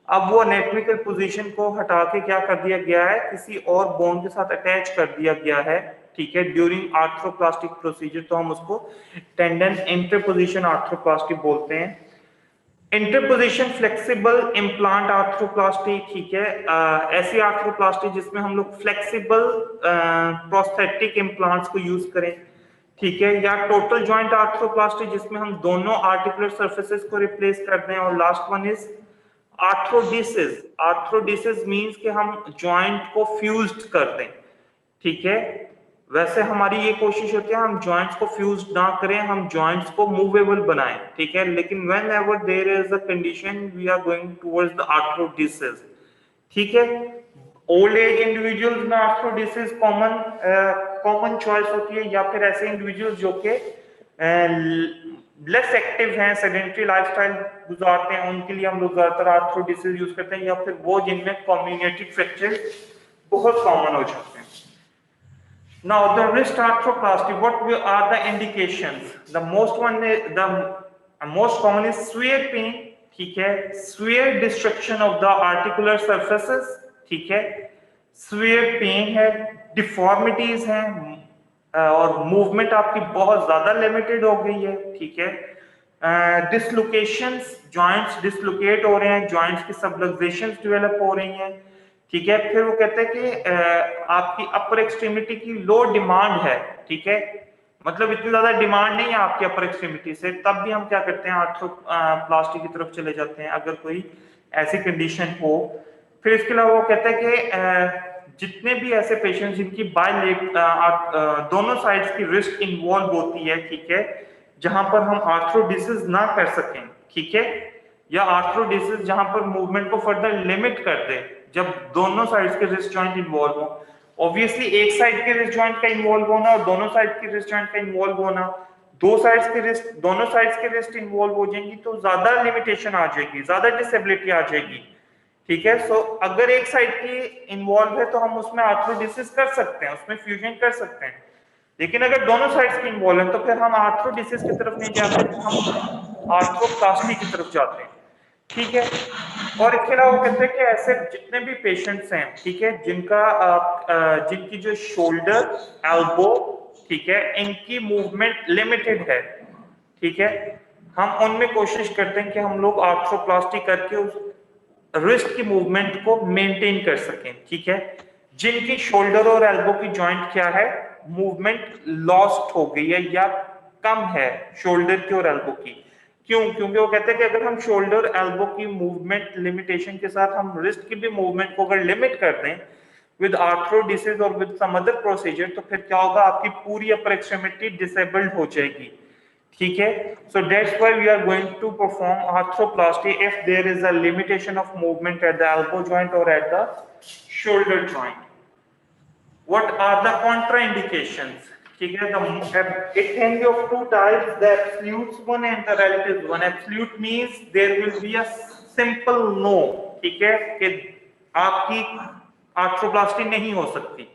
अब वो एनाटॉमिकल पोजीशन को हटा के क्या कर दिया गया है, किसी और बोन के साथ अटैच कर दिया गया है। ठीक है, ड्यूरिंग आर्थ्रोप्लास्टिक प्रोसीजर, तो हम उसको टेंडन इंटरपोजिशन आर्थ्रोप्लास्टी बोलते हैं। इंटरपोजिशन फ्लेक्सिबल इम्प्लांट आर्थ्रोप्लास्टी, ठीक है, ऐसी आर्थ्रोप्लास्टी जिसमें हम लोग फ्लेक्सिबल प्रोस्थेटिक इम्प्लांट्स को यूज करें। ठीक है, या टोटल जॉइंट आर्थ्रोप्लास्टी जिसमें हम दोनों आर्टिकुलर सर्फेसेस को रिप्लेस कर दें। और last one is arthrodesis. Arthrodesis means कि हम जॉइंट को फ्यूज्ड कर दें। ठीक है, वैसे हमारी ये कोशिश होती है हम जॉइंट्स को फ्यूज ना करें, हम जॉइंट्स को मूवेबल बनाएं। ठीक है, लेकिन whenever there is a condition we are going towards the arthrodesis. ठीक है, ओल्ड एज इंडिविजुअल्स में आर्थ्रोडिसिस कॉमन चॉइस होती है, या फिर ऐसे इंडिविजुअल्स जो के लेस एक्टिव हैं, सेडेंटरी लाइफस्टाइल गुजारते हैं, उनके लिए हम लोग ज्यादातर आर्थ्रोडिसिस यूज करते हैं, या फिर वो जिनमें कम्युनिकेटिव फ्रैक्चर बहुत कॉमन हो जाते हैं। Now the wrist arthroplasty, what are the indications? The most common is severe pain, ठीक है, severe destruction of the articular surfaces, ठीक है, severe pain है, deformities हैं, और मूवमेंट आपकी बहुत ज्यादा लिमिटेड हो गई है, ठीक है, डिसलोकेशंस, जॉइंट्स डिसलोकेट हो रहे हैं, जॉइंट्स की सबलक्सेशंस डेवलप हो रही हैं, ठीक है। फिर वो कहते हैं कि आपकी अपर एक्सट्रीमिटी की लो डिमांड है, ठीक है, मतलब इतनी ज्यादा डिमांड नहीं है आपकी अपर एक्सट्रीमिटी से, तब भी हम क्या करते हैं आर्थ्रोप्लास्टी की तरफ चले जाते हैं अगर कोई ऐसी कंडीशन हो। फिर इसके अलावा वो कहते हैं कि जितने भी ऐसे पेशेंट जिनकी दोनों साइड्स की रिस्ट इन्वॉल्व होती है, ठीक है, जहां पर हम आर्थ्रोडिसिस ना कर सकें, ठीक है, या आर्थ्रोडिसिस जहां पर मूवमेंट को फर्दर लिमिट कर दे, जब दोनों साइड्स के रिस्ट जॉइंट इन्वॉल्व हो। ऑब्वियसली एक साइड के रिस्ट जॉइंट का इन्वॉल्व होना और दोनों साइड के रिस्ट जॉइंट का इन्वॉल्व होना, दोनों साइड्स के रिस्ट इन्वॉल्व हो जाएंगी तो ज्यादा लिमिटेशन आ जाएगी, ज्यादा डिसेबिलिटी आ जाएगी, ठीक है। सो अगर एक साइड की इन्वॉल्व है तो हम उसमें आर्थ्रोडिसिस कर सकते हैं, उसमें फ्यूजन कर सकते हैं, लेकिन अगर दोनों साइड्स की इन्वॉल्व है तो फिर हम आर्थ्रोडिसिस की तरफ नहीं जाते, हम आर्थ्रोप्लास्टी की तरफ जाते हैं, ठीक है। और इसके अलावा वो कहते हैं कि ऐसे जितने भी पेशेंट्स हैं, ठीक है, जिनकी जो शोल्डर, एल्बो, ठीक है, इनकी मूवमेंट लिमिटेड है, ठीक है, हम उनमें कोशिश करते हैं कि हम लोग आर्थ्रोप्लास्टी करके उस रिस्ट की मूवमेंट को मेंटेन कर सकें, ठीक है। जिनकी शोल्डर और एल्बो की जॉइंट क्या है, मूवमेंट लॉस्ट हो गई है या कम है शोल्डर की और एल्बो की, क्यों? क्योंकि वो कहते हैं कि अगर हम शोल्डर एल्बो की मूवमेंट लिमिटेशन के साथ हम रिस्ट की भी मूवमेंट को अगर लिमिट कर दें विद आर्थ्रोडिसिस और विद सम अदर प्रोसीजर, तो फिर क्या होगा, आपकी पूरी अपर एक्सट्रीमिटी डिसेबल्ड हो जाएगी, ठीक है। So that's why we are going to perform arthroplasty if there is a limitation of movement at the elbow joint और at the shoulder joint. What are the contraindications? ठीक है, it can be of two types, the absolute one and the relative one. Absolute means there will be a simple no, ठीक है, कि आपकी arthroplasty नहीं हो सकती।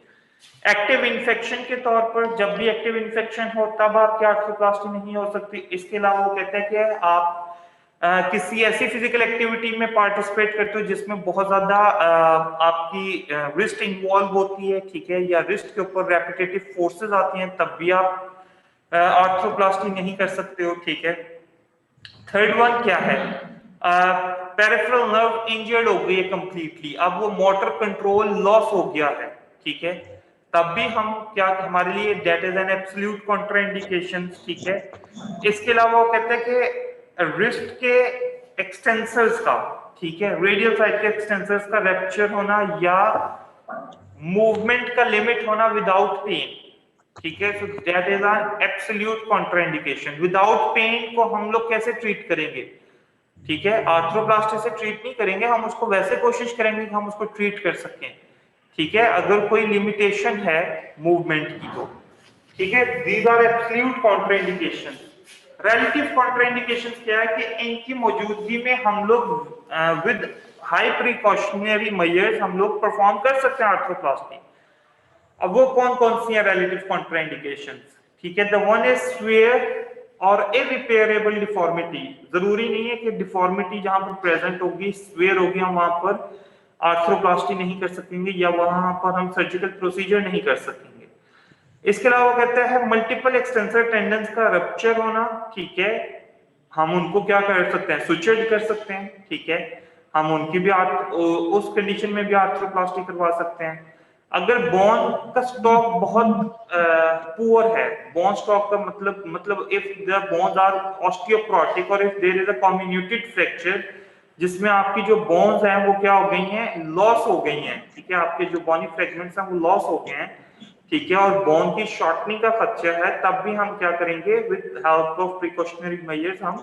एक्टिव इन्फेक्शन के तौर पर जब भी एक्टिव इन्फेक्शन हो तब आपकी आर्थ्रोप्लास्टी नहीं हो सकती। इसके अलावा वो कहते हैं कि आप किसी ऐसी फिजिकल एक्टिविटी में पार्टिसिपेट करते हो जिसमें बहुत ज्यादा आपकी रिस्ट इन्वॉल्व होती है, ठीक है, या रिस्ट के ऊपर रेपिटेटिव फोर्सेस आती हैं, तब भी आप आर्थ्रोप्लास्टी नहीं कर सकते हो, ठीक है। थर्ड वन क्या है, पेरिफेरल नर्व इंजर्ड हो गई है कंप्लीटली, अब वो मोटर कंट्रोल लॉस हो गया है, ठीक है, तब भी हम क्या, हमारे लिए that is an absolute contraindication, ठीक है। इसके अलावा वो कहते हैं कि रिस्ट के एक्सटेंसर्स का, ठीक है, रेडियल साइड के एक्सटेंसर्स का रैप्चर होना या मूवमेंट का लिमिट होना विदाउट पेन, ठीक है, so that is an absolute contraindication. Without pain को हम लोग कैसे ट्रीट करेंगे, ठीक है, आर्थ्रोप्लास्टी से ट्रीट नहीं करेंगे, हम उसको वैसे कोशिश करेंगे कि हम उसको ट्रीट कर सकें, ठीक है, अगर कोई लिमिटेशन है मूवमेंट की तो, ठीक है। These are absolute contraindications. Relative contraindications क्या है कि इनकी मौजूदगी में हम लोग विद हाई प्रिकॉशनरी मेजर्स हम लोग परफॉर्म कर सकते हैं आर्थ्रोप्लास्टी। अब वो कौन कौन सी है रिलेटिव कॉन्ट्राइंडिकेशंस, ठीक है। द वन इज स्वेयर और इरिपेयरेबल डिफॉर्मिटी। जरूरी नहीं है कि डिफॉर्मिटी जहां पर प्रेजेंट होगी, स्वेयर होगी, हम वहां पर आर्थ्रोप्लास्टी नहीं कर सकेंगे या वहां पर हम सर्जिकल प्रोसीजर नहीं कर सकेंगे। इसके अलावा कहते हैं मल्टीपल एक्सटेंसर टेंडन्स का रप्चर होना, ठीक है, हम उनको क्या कर सकते हैं, सुचर्ड कर सकते हैं, ठीक है, हम उनकी भी उस कंडीशन में भी आर्थ्रोप्लास्टी करवा सकते हैं। अगर बोन का स्टॉक बहुत पुअर है, बोन स्टॉक का मतलब if the bones are osteoporotic और if there is a communicated fracture जिसमें आपकी जो बोन्स हैं वो क्या हो गई हैं, लॉस हो गई हैं, ठीक है, आपके जो बोनी फ्रैगमेंट्स हैं वो लॉस हो गए हैं, ठीक है, और बोन की शॉर्टनिंग का खदशा है, तब भी हम क्या करेंगे, with help of precautionary measures हम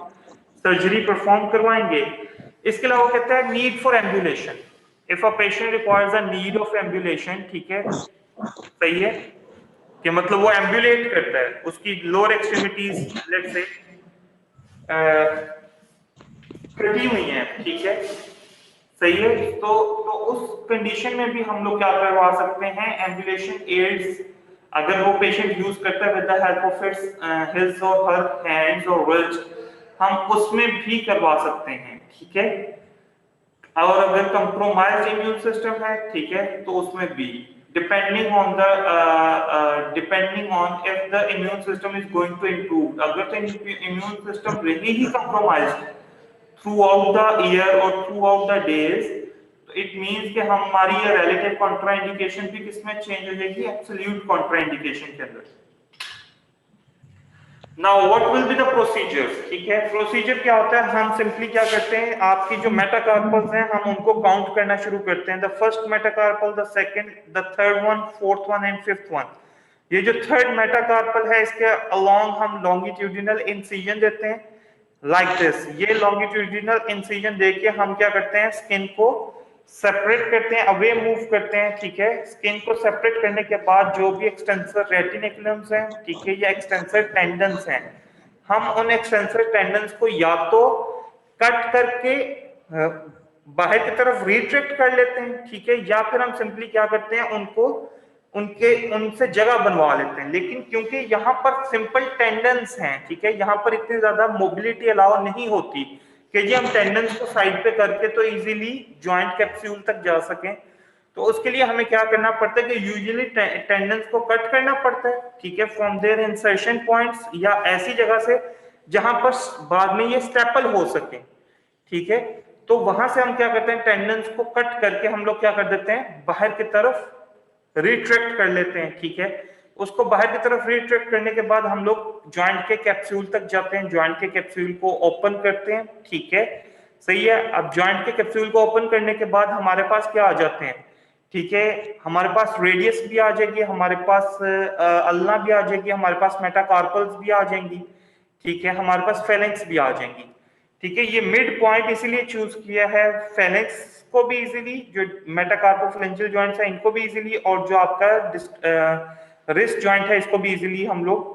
सर्जरी परफॉर्म करवाएंगे। इसके अलावा कहते हैं need for ambulation, if a patient requires a need of ambulation, ठीक है, सही है कि मतलब वो एम्बुलेट करता है, उसकी लोअर एक्सट्रीमिटीज लेट्स से कटी हुई हैं, ठीक है, सही है। तो उस कंडीशन में भी हम लोग क्या करवा सकते हैं, एम्बुलेशन एड्स अगर वो पेशेंट यूज करता है with the help of his और हर हैंड्स और रिस्ट, हम उसमें भी करवा सकते हैं, ठीक है। और अगर कंप्रोमाइज इम्यून सिस्टम है, ठीक है, तो उसमें भी depending on if the immune system is going to improve, अगर तो इम्यून सिस्टम रही ही compromise throughout the year or throughout the days, तो it means कि हमारी ये relative contraindication भी किसमें change हो जाएगी, absolute contraindication के अंदर। Now what will be the procedures, ठीक है। प्रोसीजर क्या होता है, हम सिंपली क्या करते हैं, आपकी जो मेटाकार्पल्स हैं हम उनको काउंट करना शुरू करते हैं, the first metacarpal, the second, the third one, fourth one and fifth one. ये जो थर्ड मेटाकार्पल है इसके अलोंग हम लॉन्गिट्यूडिनल इंसिजन देते हैं लाइक दिस। ये लॉन्गिट्यूडिनल इंसिजन देके हम क्या करते हैं, स्किन को सेपरेट करते हैं, अवे मूव करते हैं, ठीक है। स्किन को सेपरेट करने के बाद जो भी एक्सटेंसर रेटिनिकुलम्स हैं, ठीक है, या एक्सटेंसर टेंडन्स हैं, हम उन एक्सटेंसर टेंडन्स को या तो कट करके बाहर की तरफ रिट्रैक्ट कर लेते हैं, ठीक है, या फिर हम सिंपली क्या करते हैं, उनसे जगह बनवा लेते हैं। लेकिन क्योंकि यहाँ पर सिंपल टेंडन्स हैं, ठीक है, यहाँ पर इतनी ज्यादा मोबिलिटी अलाउ नहीं होती कि जी हम टेंडन्स को साइड पे करके तो इजीली जॉइंट कैप्सूल तक जा सकें, तो उसके लिए हमें क्या करना पड़ता है कि यूजुअली टेंडन्स को कट करना पड़ता है, ठीक है, फ्रॉम देयर इंसर्शन पॉइंट्स, या ऐसी जगह से जहां पर बाद में ये स्टेपल हो सके, ठीक है। तो वहां से हम क्या करते हैं, टेंडन्स को कट करके हम लोग क्या कर देते हैं, बाहर की तरफ रिट्रैक्ट कर लेते हैं, ठीक है। उसको बाहर की तरफ रिट्रैक्ट करने के बाद हम लोग जॉइंट के कैप्सूल तक जाते हैं, जॉइंट के कैप्सूल को ओपन करते हैं, ठीक है, सही है। अब जॉइंट के कैप्सूल को ओपन करने के बाद हमारे पास क्या आ जाते हैं, ठीक है, हमारे पास रेडियस भी आ जाएगी, हमारे पास अल्ना भी आ जाएगी, हमारे पास मेटाकार्पल्स भी आ जाएंगी, ठीक है, हमारे पास फेलेंक्स भी आ जाएंगी, ठीक है। ये मिड पॉइंट इसीलिए चूज किया है, फेलेंक्स को भी इजीली, जो मेटाकार्पोफेरेंजियल जॉइंट्स है इनको भी इजीली, और जो आपका रिस्ट जॉइंट है इसको भी इजीली हम लोग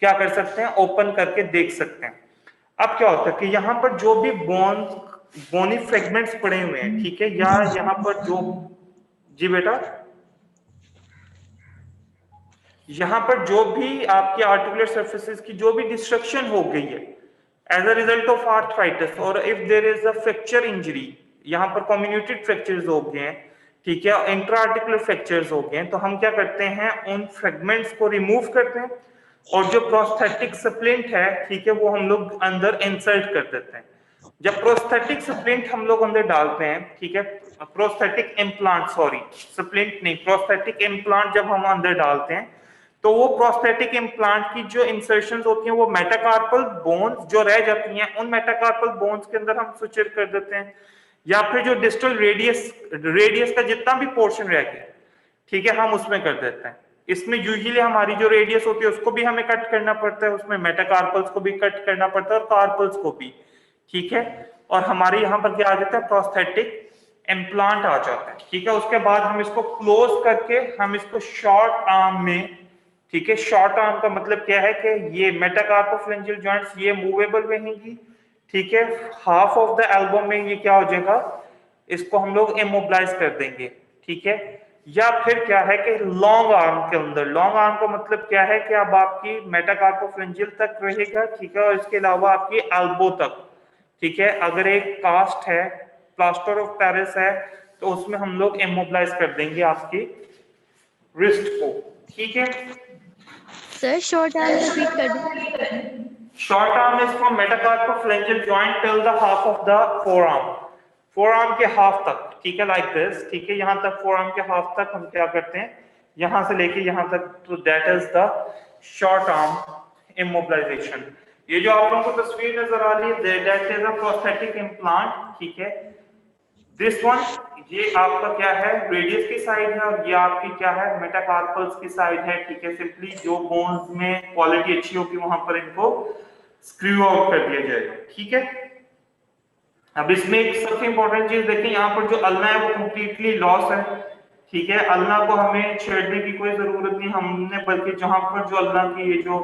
क्या कर सकते हैं, ओपन करके देख सकते हैं। अब क्या होता है कि यहाँ पर जो भी बोनी फ्रेगमेंट्स पड़े हुए हैं, ठीक है, या यहाँ पर जो, जी बेटा, यहाँ पर जो भी आपकी आर्टिकुलर सर्फेसिस की जो भी डिस्ट्रक्शन हो गई है as a result of arthritis, और if there is a fracture injury, यहाँ पर कम्युनिकेटेड फ्रैक्चर्स हो गए हैं, ठीक है, इंट्रा आर्टिकुलर फ्रैक्चर्स हो गए हैं, तो हम क्या करते हैं, उन फ्रेगमेंट्स को रिमूव करते हैं और जो प्रोस्थेटिक स्प्लिंट है, ठीक है, वो हम लोग अंदर इंसर्ट कर देते हैं। जब प्रोस्थेटिक स्प्लिंट हम लोग अंदर डालते हैं, ठीक है, प्रोस्थेटिक इम्प्लांट, सॉरी स्प्लिंट नहीं, प्रोस्थेटिक इम्प्लांट जब हम अंदर डालते हैं, तो वो प्रोस्थेटिक इम्प्लांट की जो इंसर्शंस होती हैं वो मेटाकार्पल बोन्स जो रह जाती हैं, उन मेटाकार्पल बोन्स के अंदर हम सुचर कर देते हैं, या फिर जो डिस्टल रेडियस का जितना भी पोर्शन रह गया, ठीक है, हम उसमें कर देते हैं। इसमें यूजुअली हमारी जो रेडियस होती है उसको भी हमें कट करना पड़ता है, उसमें मेटाकार्पल्स को भी कट करना पड़ता है और कार्पल्स को भी, ठीक है, और हमारे यहाँ पर क्या आ जाता है, प्रोस्थेटिक इम्प्लांट आ जाता है, ठीक है। उसके बाद हम इसको क्लोज करके हम इसको शॉर्ट आर्म में, ठीक है, शॉर्ट आर्म का मतलब क्या है कि ये मेटाकार्पोफेरेंजियल जॉइंट्स ये मूवेबल रहेंगी, ठीक है, हाफ ऑफ द एल्बो में ये क्या हो जाएगा, इसको हम लोग इमोबिलाइज कर देंगे, ठीक है। या फिर क्या है कि लॉन्ग आर्म के अंदर, लॉन्ग आर्म का मतलब क्या है कि अब आपकी मेटाकार्पोफेरेंजियल तक रहेगा, ठीक है, और इसके अलावा आपकी एल्बो तक, ठीक है। अगर एक कास्ट है, प्लास्टर ऑफ पेरिस है, तो उसमें हम लोग इमोबिलाइज कर देंगे आपकी रिस्ट को, ठीक है। सर शॉर्ट आर्म रिपीट कर दो। Short arm is from metacarpophalangeal joint till the half of the forearm, forearm के हाफ तक, ठीक है, लाइक दिस, ठीक है, यहाँ तक फोरआर्म के हाफ तक हम क्या करते हैं, यहाँ से लेके यहाँ तक, तो that is the short arm immobilisation. ये जो आप लोगों को तस्वीर नजर आ रही है, that is a prosthetic implant, ठीक है। दिस वन, ये आपका क्या है, रेडियस की साइड है, और ये आपकी क्या है, मेटाकार्पल्स की साइड है, ठीक है। सिंपली जो बोन्स में क्वालिटी अच्छी होगी वहां पर इनको स्क्रू आउट कर दिया जाएगा, ठीक है। अब इसमें एक सबसे इंपॉर्टेंट चीज देखें, यहाँ पर जो अल्ना है वो कंप्लीटली लॉस है, ठीक है, अल्ना को हमें छेड़ने की कोई जरूरत नहीं, हमने बल्कि जहां पर जो अल्ना की ये जो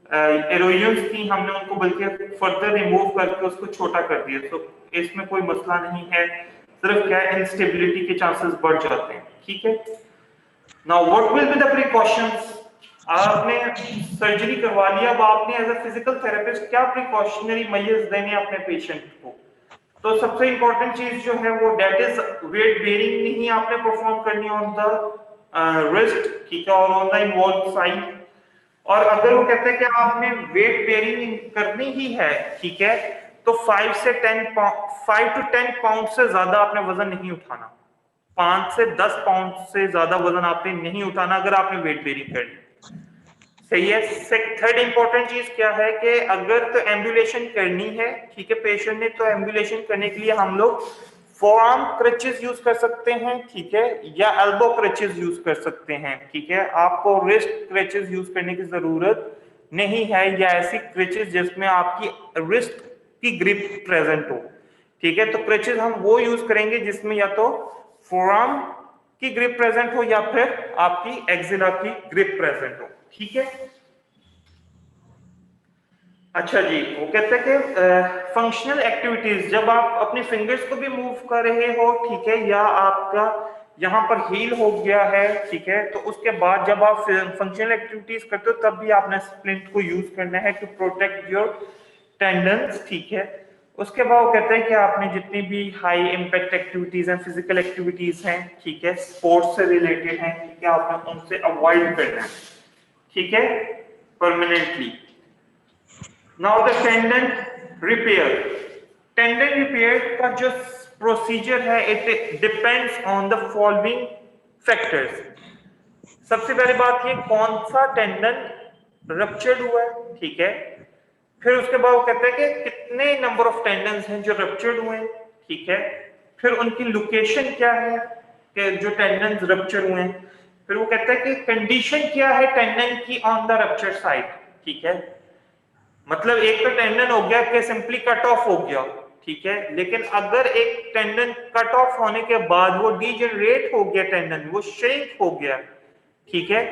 एरोजन्स थी, हमने उनको बल्कि फर्दर रिमूव करके उसको छोटा कर दिया। तो इसमें कोई मसला नहीं है, सिर्फ क्या है इंस्टेबिलिटी के चांसेस बढ़ जाते हैं। ठीक है, now what will be the precautions. आपने सर्जरी करवा लिया, अब आपने एज अ फिजिकल थेरेपिस्ट क्या प्रिकॉशनरी मेजर्स देने अपने पेशेंट को। तो सबसे इंपॉर्टेंट चीज जो है वो डेट इज वेट बेयरिंग नहीं आपने परफॉर्म करनी ऑन द रिस्ट, ठीक है, और ऑन द इन्वॉल्व साइड। और अगर वो कहते हैं कि आपने वेट बेयरिंग करनी ही है, ठीक है, तो 5 to 10 पाउंड से ज्यादा आपने वजन नहीं उठाना। 5 से 10 पाउंड से ज्यादा वजन आपने नहीं उठाना अगर आपने वेट बेयरिंग करनी। सही है। थर्ड इंपॉर्टेंट चीज क्या है कि अगर तो एम्बुलेशन करनी है, ठीक है, पेशेंट ने, तो एम्बुलेशन करने के लिए हम लोग फोरआर्म क्रचेस यूज कर सकते हैं, ठीक है, या एल्बो क्रचेस यूज कर सकते हैं। ठीक है, आपको रिस्ट क्रचेस यूज करने की जरूरत नहीं है, या ऐसी क्रचेस जिसमें आपकी रिस्ट की ग्रिप प्रेजेंट हो। ठीक है, तो क्रचेस हम वो यूज करेंगे जिसमें या तो फोरआर्म की ग्रिप प्रेजेंट हो या फिर आपकी एक्सिला की ग्रिप प्रेजेंट हो। ठीक है, अच्छा जी, वो कहते हैं कि फंक्शनल एक्टिविटीज, जब आप अपने फिंगर्स को भी मूव कर रहे हो, ठीक है, या आपका यहाँ पर हील हो गया है, ठीक है, तो उसके बाद जब आप फंक्शनल एक्टिविटीज करते हो तब भी आपने स्प्लिंट को यूज करना है टू प्रोटेक्ट योर टेंडन्स। ठीक है, उसके बाद वो कहते हैं कि आपने जितनी भी हाई इम्पैक्ट एक्टिविटीज हैं, फिजिकल एक्टिविटीज हैं, ठीक है, स्पोर्ट्स से रिलेटेड हैं, ठीक है, आपने उनसे अवॉइड करना है, ठीक है, permanently. Now the tendon repair. Tendon repair का जो प्रोसीजर है it depends on the following factors. सबसे पहली बात ये कौन सा टेंडन रप्चर्ड हुआ है, ठीक है, फिर उसके बाद वो कहते हैं कि कितने नंबर ऑफ टेंडन्स हैं जो रप्चर्ड हुए हैं, ठीक है, फिर उनकी लोकेशन क्या है कि जो टेंडन्स रप्चर हुए हैं, फिर वो कहता है कि कंडीशन क्या है टेंडन की ऑन द रप्चर साइड। ठीक है, मतलब एक तो टेंडन हो गया कि सिंपली कट ऑफ हो गया, ठीक है, लेकिन अगर एक टेंडन कट ऑफ होने के बाद वो डीजनरेट हो गया, टेंडन वो श्रिंक हो गया, ठीक है,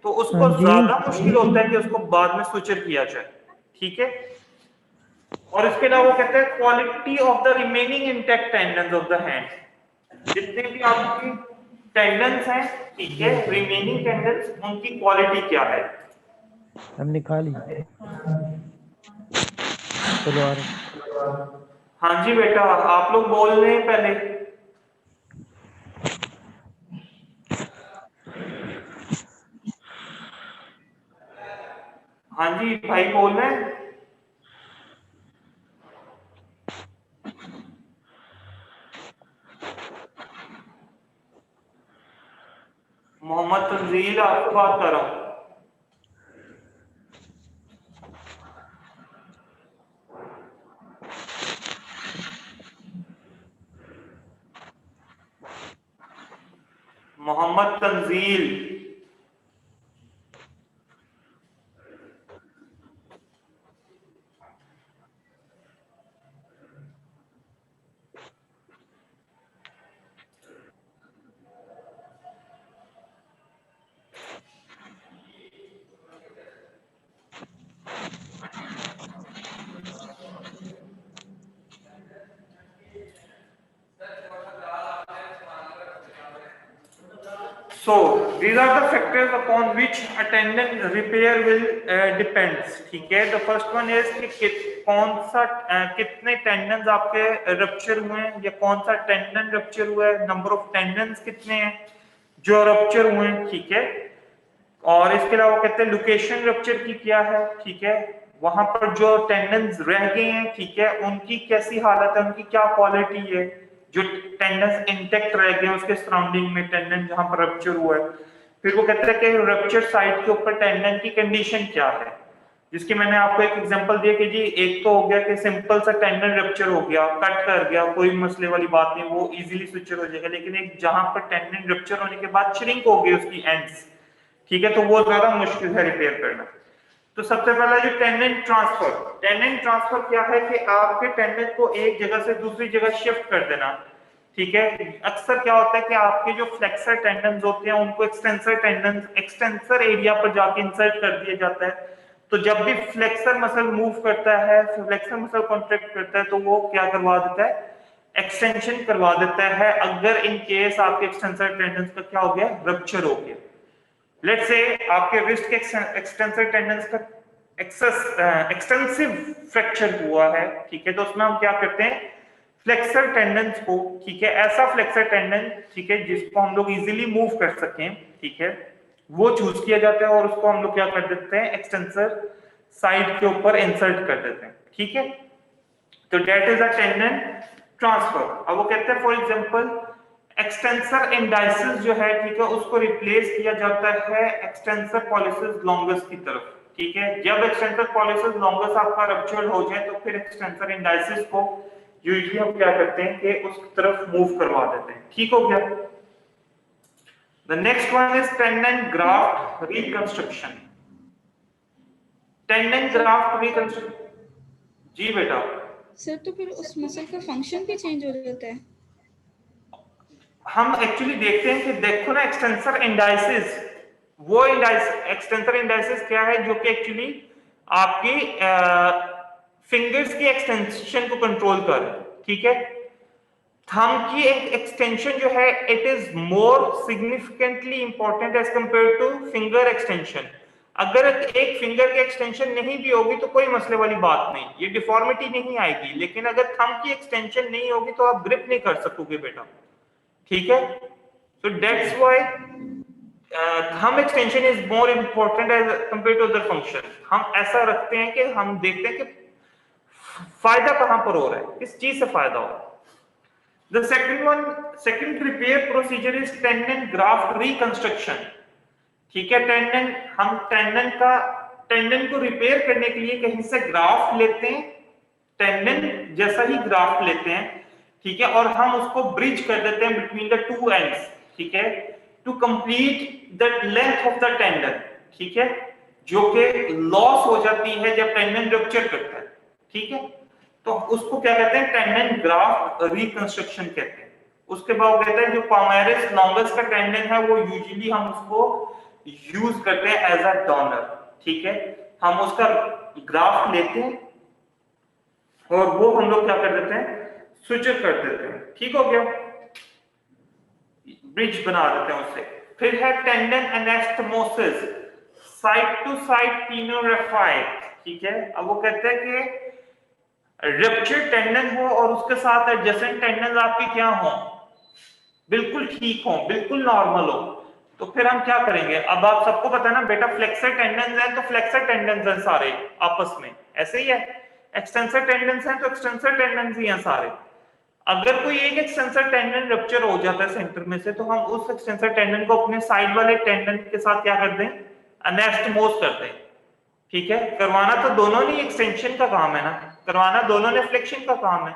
तो उसको ज्यादा मुश्किल होता है कि उसको बाद में सुचर किया जाए। ठीक है, और इसके अलावा वो कहते हैं quality of the remaining intact tendons of the hand. जितने भी आपकी टेंडन्स हैं, ठीक है, रिमेनिंग टेंडन्स, उनकी क्वालिटी क्या है। हमने खा ली, चलो आ रहे। हाँ जी बेटा, आप लोग बोल रहे हैं पहले। हाँ जी भाई बोल रहे हैं। मोहम्मद तंजील आपको बात कर रहा हूँ। Mohammad Tanzeel, so these are the factors upon which a tendon repair will depends। ठीक है, the first one is कि कौन सा कितने टेंडन्स आपके रप्चर हुए हैं, या कौन सा टेंडन रप्चर हुआ है, नंबर ऑफ टेंडन्स कितने हैं जो रप्चर हुए हैं, ठीक है, और इसके अलावा कहते हैं लोकेशन रप्चर की क्या है, ठीक है, वहां पर जो टेंडन्स रह गए हैं, ठीक है, उनकी कैसी हालत है, उनकी क्या क्वालिटी है, जो टेंडन्स इंटेक्ट रह गए हैं उसके सराउंडिंग में टेंडन जहां पर रप्चर हुआ है। फिर वो कहते हैं कि रप्चर साइट के ऊपर टेंडन की कंडीशन क्या है, जिसकी मैंने आपको एक एग्जांपल दिया कि जी एक तो हो गया कि सिंपल सा टेंडन रप्चर हो गया, कट कर गया, कोई मसले वाली बात नहीं, वो इजीली सुचर हो जाएगा। लेकिन एक जहां पर टेंडन रप्चर होने के बाद श्रिंक हो गई उसकी एंड्स, ठीक है, तो वो ज्यादा मुश्किल है रिपेयर करना। तो सबसे पहला जो टेंडन ट्रांसफर, टेंडन ट्रांसफर क्या है कि आपके टेंडन को एक जगह से दूसरी जगह शिफ्ट कर देना। ठीक है, अक्सर क्या होता है कि आपके जो फ्लेक्सर टेंडन्स होते हैं उनको एक्सटेंसर टेंडन, एक्सटेंसर एरिया पर जाके इंसर्ट कर दिया जाता है, तो तो जब भी फ्लेक्सर मसल मूव करता है, फ्लेक्सर मसल कॉन्ट्रैक्ट करता है, तो वो क्या करवा देता है, एक्सटेंशन करवा देता है, अगर इन केस आपके एक्सटेंसर टेंडन्स का क्या हो गया, रप्चर हो गया। लेट्स से आपके रिस्ट के एक्सटेंसर टेंडन्स का एक्सटेंसिव फ्रैक्चर हुआ है, ठीक है, तो उसमें हम क्या करते हैं, फ्लेक्सर टेंडन्स को, ठीक है, ऐसा फ्लेक्सर टेंडन, ठीक है, जिसको हम लोग इजीली मूव कर सकें, ठीक है, वो चूज किया जाता है और उसको हम लोग क्या कर देते हैं, एक्सटेंसर साइड के ऊपर इंसर्ट कर देते हैं, ठीक है। तो that is a tendon transfer. अब वो कहते हैं फॉर एग्जांपल एक्सटेंसर इंडाइसिस जो है, ठीक है, उसको रिप्लेस किया जाता है एक्सटेंसर पॉलिसिस लॉन्गस की तरफ, ठीक है। जब एक्सटेंसर पॉलिसिस लॉन्गस आपका रप्चर्ड हो जाए तो फिर एक्सटेंसर इंडाइसिस को यूजुअली हम क्या करते हैं कि उस तरफ मूव करवा देते हैं, ठीक हो गया। The next one is tendon graft reconstruction. Tendon graft reconstruction. जी बेटा। सर तो फिर उस मसल का फंक्शन भी चेंज हो जाता है? हम एक्चुअली देखते हैं कि देखो ना एक्सटेंसर इंडाइसिस, वो एक्सटेंसर इंडाइसिस क्या है, जो कि एक्चुअली आपकी फिंगर्स की एक्सटेंशन को कंट्रोल कर रहे हैं, ठीक है। थंब की एक एक्सटेंशन जो है it is more significantly important as compare to finger extension. अगर एक फिंगर की एक्सटेंशन नहीं भी होगी तो कोई मसले वाली बात नहीं, ये डिफॉर्मिटी नहीं आएगी, लेकिन अगर थंब की एक्सटेंशन नहीं होगी तो आप ग्रिप नहीं कर सकोगे बेटा, ठीक है। So that's why thumb extension is more important as compare to other function. हम ऐसा रखते हैं कि हम देखते हैं कि फायदा कहां पर हो रहा है, किस चीज से फायदा हो रहा है। The second repair procedure is tendon graft reconstruction, ठीक है। हम टेंडन को रिपेयर करने के लिए कहीं से ग्राफ्ट लेते हैं, टेंडन जैसा ही ग्राफ्ट लेते हैं, ठीक है, और हम उसको ब्रिज कर देते हैं बिटवीन द टू एंड्स, ठीक है, to complete the length of the tendon, ठीक है, जो कि लॉस हो जाती है जब टेंडन रप्चर करता है, ठीक है। तो उसको क्या कहते हैं, टेंडन ग्राफ्ट रिकंस्ट्रक्शन कहते हैं। उसके बाद कहते हैं जो पामायरस लॉन्गस का टेंडन है वो यूजुअली हम उसको यूज करते हैं एज अ डोनर, ठीक है। हम उसका ग्राफ्ट लेते हैं और वो हम लोग क्या कर देते हैं, सुचर कर देते हैं, ठीक हो गया, ब्रिज बना देते हैं उससे। फिर है tendon anastomosis, side to side tenorrhaphy, ठीक है। अब वो कहते हैं कि रप्चर टेंडन हो और उसके साथ एडजेसेंट टेंडन आपके क्या हो, बिल्कुल ठीक हो, बिल्कुल नॉर्मल हो, तो फिर हम क्या करेंगे। अब आप सबको पता है ना बेटा, फ्लेक्सर टेंडन है तो फ्लेक्सर टेंडन है सारे आपस में, ऐसे ही है। एक्सटेंसर टेंडन है तो एक्सटेंसर टेंडन ही हैं सारे। अगर कोई एक एक्सटेंसर टेंडन रप्चर हो जाता है सेंटर में से, तो हम उस एक्सटेंसर टेंडन को अपने साइड वाले टेंडन के साथ क्या कर दें, अनेस्टमोस कर दें, ठीक है। करवाना तो दोनों ने एक्सटेंशन का काम है ना, करवाना दोनों ने फ्लेक्शन का काम है,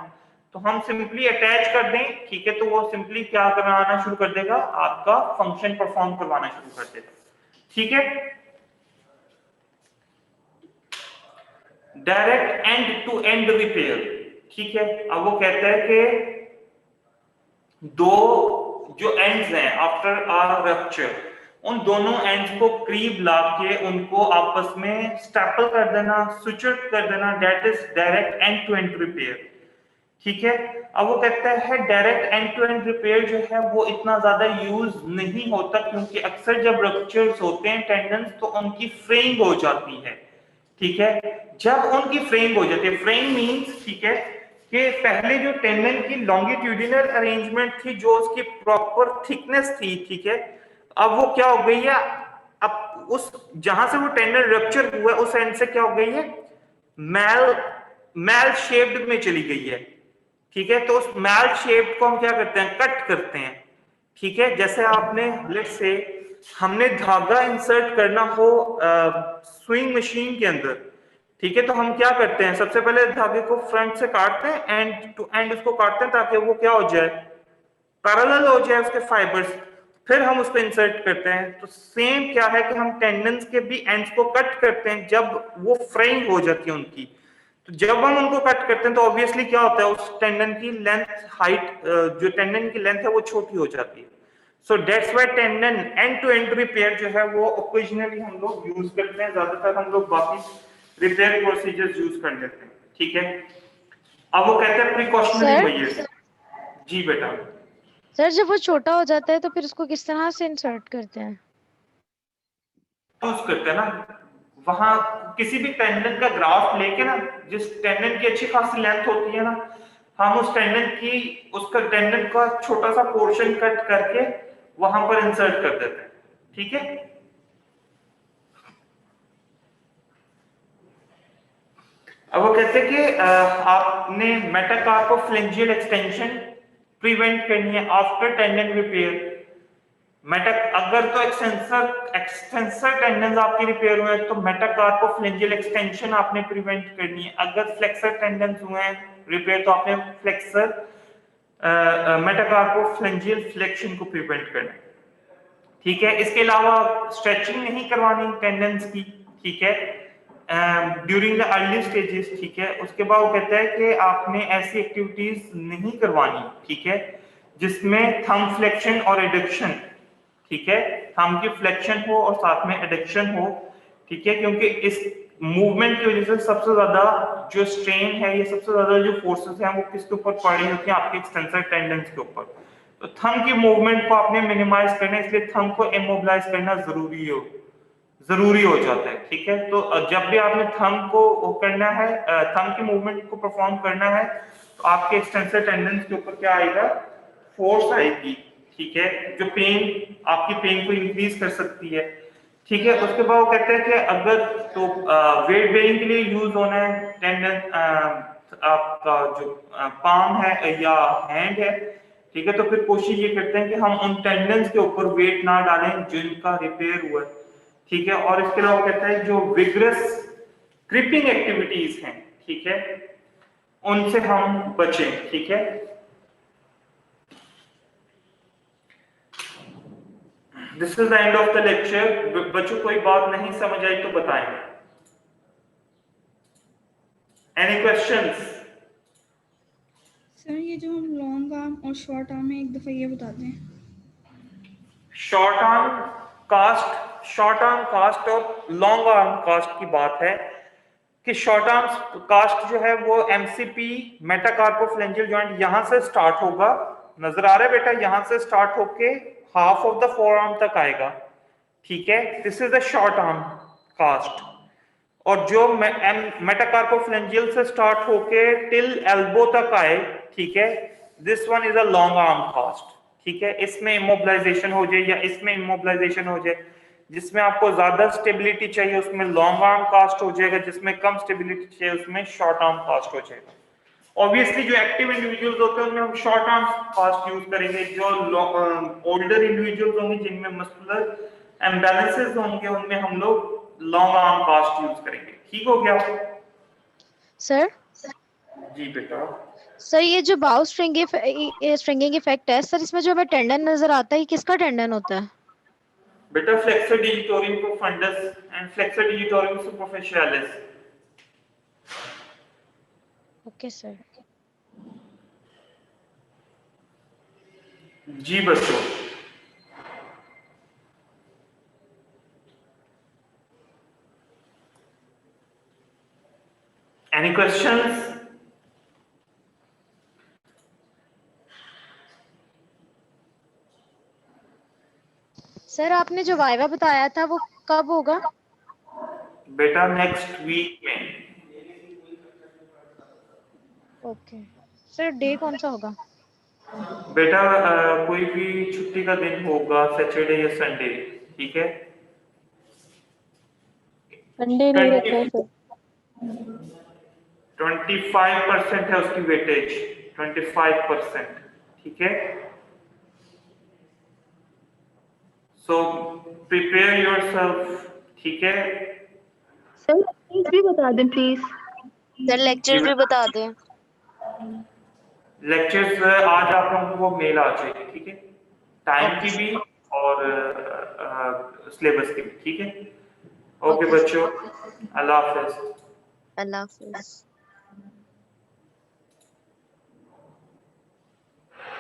तो हम सिंपली अटैच कर दें, ठीक है, तो वो सिंपली क्या करवाना शुरू कर देगा, आपका फंक्शन परफॉर्म करवाना शुरू कर देगा, ठीक है। Direct end to end repair, ठीक है। अब वो कहता है कि दो जो एंड्स हैं आफ्टर आ रप्चर, उन दोनों एंड्स को करीब लाके उनको आपस में स्टैपल कर देना, सुचर कर देना, that is direct end to end repair, ठीक है। अब वो कहता है direct end to end repair जो है वो इतना ज्यादा यूज नहीं होता, क्योंकि अक्सर जब रप्चर्स होते हैं टेंडन्स तो उनकी फ्रेइंग हो जाती है, ठीक है। जब उनकी फ्रेइंग हो जाती है, फ्रेइंग मींस, ठीक है, कि पहले जो टेंडन की लॉन्गिट्यूडिनल अरेंजमेंट थी, जो उसकी प्रॉपर थिकनेस थी, ठीक है, अब वो क्या हो गई है, अब उस जहां से वो टेंडन रप्चर हुआ है उस एंड से क्या हो गई है, मैल शेप्ड में चली गई है, ठीक है। तो उस मैल शेप को हम क्या करते हैं, कट करते हैं, ठीक है। जैसे आपने लेट्स से हमने धागा इंसर्ट करना हो स्विंग मशीन के अंदर, ठीक है, तो हम क्या करते हैं, सबसे पहले धागे को फ्रंट से काटते हैं, एंड टू एंड उसको काटते हैं ताकि वो क्या हो जाए, पैरेलल हो जाए उसके फाइबर्स, फिर हम उसको इंसर्ट करते हैं। तो सेम क्या है कि हम टेंडन्स के भी एंड्स को कट करते हैं जब वो फ्रेइंग हो जाती है उनकी। तो जब हम उनको कट करते हैं तो ऑब्वियसली क्या होता है, उस टेंडन की लेंथ हाइट, जो टेंडन की लेंथ है वो छोटी हो जाती है। So that's why tendon end to end repair जो है वो ओकेजनली हम लोग यूज करते हैं, ज्यादातर हम लोग बाकी रिपेयर प्रोसीजर्स यूज कर लेते हैं, ठीक है। अब वो कहते हैं प्रिकॉशनरी सर? मेजर्स। जी बेटा, सर जब वो छोटा हो जाता है तो फिर उसको किस तरह से इंसर्ट करते हैं? यूज करते हैं ना, वहां किसी भी टेंडन का ग्राफ लेके ना, जिस टेंडन की अच्छी खासी लेंथ होती है ना, हम उस टेंडन की उसका टेंडन का छोटा सा पोर्शन कट करके वहां पर इंसर्ट कर देते हैं, ठीक है। अब वो कहते हैं कि आपने मेटाकार्पोफ्लेंजियल एक्सटेंशन प्रिवेंट करनी है आफ्टर टेंडन रिपेयर। अगर तो एक्सटेंसर टेंडन्स आपके रिपेयर हुए हैं तो मेटाकार्पोफ्लेंजियल एक्सटेंशन आपने प्रिवेंट करनी है। अगर फ्लेक्सर टेंडन्स हुए हैं रिपेयर तो आपने फ्लेक्सर मेटाकार्पोफ्लेंजियल फ्लेक्शन को प्रिवेंट करना है, ठीक है। इसके अलावा स्ट्रेचिंग नहीं करवानी टेंडन्स की, ठीक है, ड्यूरिंग द अर्ली स्टेजेस, ठीक है। उसके बाद वो कहता है कि आपने ऐसी एक्टिविटीज नहीं करवानी, ठीक है, जिसमें थंब फ्लेक्शन और एडक्शन, ठीक है, थंब की फ्लेक्शन हो और साथ में एडक्शन हो, ठीक है, क्योंकि इस मूवमेंट की वजह से सबसे ज्यादा जो स्ट्रेन है, ये सबसे ज्यादा जो फोर्सेस हैं वो किसके ऊपर पड़ रही होती है, आपके एक्सटेंसर टेंडन्स के ऊपर। तो थंब की मूवमेंट को आपने मिनिमाइज करना है, इसलिए थंब को इमोबिलाइज करना जरूरी हो जाता है, ठीक है। तो जब भी आपने थंब को करना है, थंब की मूवमेंट को परफॉर्म करना है, तो आपके एक्सटेंसर टेंडन्स के ऊपर क्या आएगा, फोर्स आएगी, ठीक है, जो आपकी पेन को इंक्रीज कर सकती है, ठीक है। उसके बाद वो कहते हैं कि अगर तो वेट बेरिंग के लिए यूज होना है टेंडन, आपका जो पाम है या हैंड है, ठीक है, तो फिर कोशिश ये करते हैं कि हम उन टेंडन्स के ऊपर वेट ना डालें जिनका रिपेयर हुआ है, ठीक है। और इसके अलावा कहता है जो विग्रस ग्रिपिंग एक्टिविटीज हैं, ठीक है, उनसे हम बचें, ठीक है। This is the end of the lecture. बच्चों कोई बात नहीं समझ आई तो बताएं। Any questions? सर ये जो हम लॉन्ग आर्म और शॉर्ट आर्म में एक दफा ये बता दें। शॉर्ट आर्म कास्ट और लॉन्ग आर्म कास्ट की बात है कि शॉर्ट आर्म कास्ट जो है वो एमसीपी मेटाकार्पोफ्लेंजियल जॉइंट यहां से स्टार्ट होगा, नजर आ रहा है बेटा, यहां से स्टार्ट होके half of the forearm तक आएगा, ठीक है। This is the short arm cast. और जो मेटाकार्पोफ्लेंजियल से स्टार्ट होके टिल एल्बो तक आए, ठीक है, this one is a long arm cast, ठीक है। इसमें इमोबिलाइजेशन हो जाए या इसमें इमोबिलाइजेशन हो जाए, जिसमें आपको ज्यादा स्टेबिलिटी चाहिए उसमें लॉन्ग आर्म कास्ट हो जाएगा, जिसमें कम स्टेबिलिटी चाहिए उसमें शॉर्ट आर्म कास्ट हो जाएगा। ऑब्वियसली जो एक्टिव इंडिविजुअल्स होते हैं उनमें हम शॉर्ट आर्म कास्ट यूज करेंगे, जो ओल्डर इंडिविजुअल्स होंगे जिनमें मस्कुलर इम्बैलेंसेस होंगे उनमें हम लोग लॉन्ग आर्म कास्ट यूज करेंगे, ठीक हो गया? सर जी बेटा। सर ये जो बाउ स्ट्रिंगिंग इफेक्ट है सर, इसमें जो हमें टेंडन नजर आता है ये किसका टेंडन होता है? बेटा flexor digitorum profundus and flexor digitorum superficialis. Okay sir. जी बच्चों, एनी क्वेश्चंस? सर आपने जो वाइवा बताया था वो कब होगा? बेटा नेक्स्ट वीक में। ओके सर, डे कौन सा होगा? बेटा कोई भी छुट्टी का दिन होगा, सैटरडे या संडे, ठीक है। संडे नहीं रखा है सर। 25% है उसकी वेटेज, 25%, ठीक है। सो प्रिपेयर योरसेल्फ, ठीक है। सर भी बता दें प्लीज। सर लेक्चर भी बता दें। लेक्चर्स आज आप लोगों को मेल आ जाएगी, ठीक है, टाइम की भी और सिलेबस की भी, ठीक है। ओके बच्चों, अल्लाह हाफिज। अल्लाह हाफिज।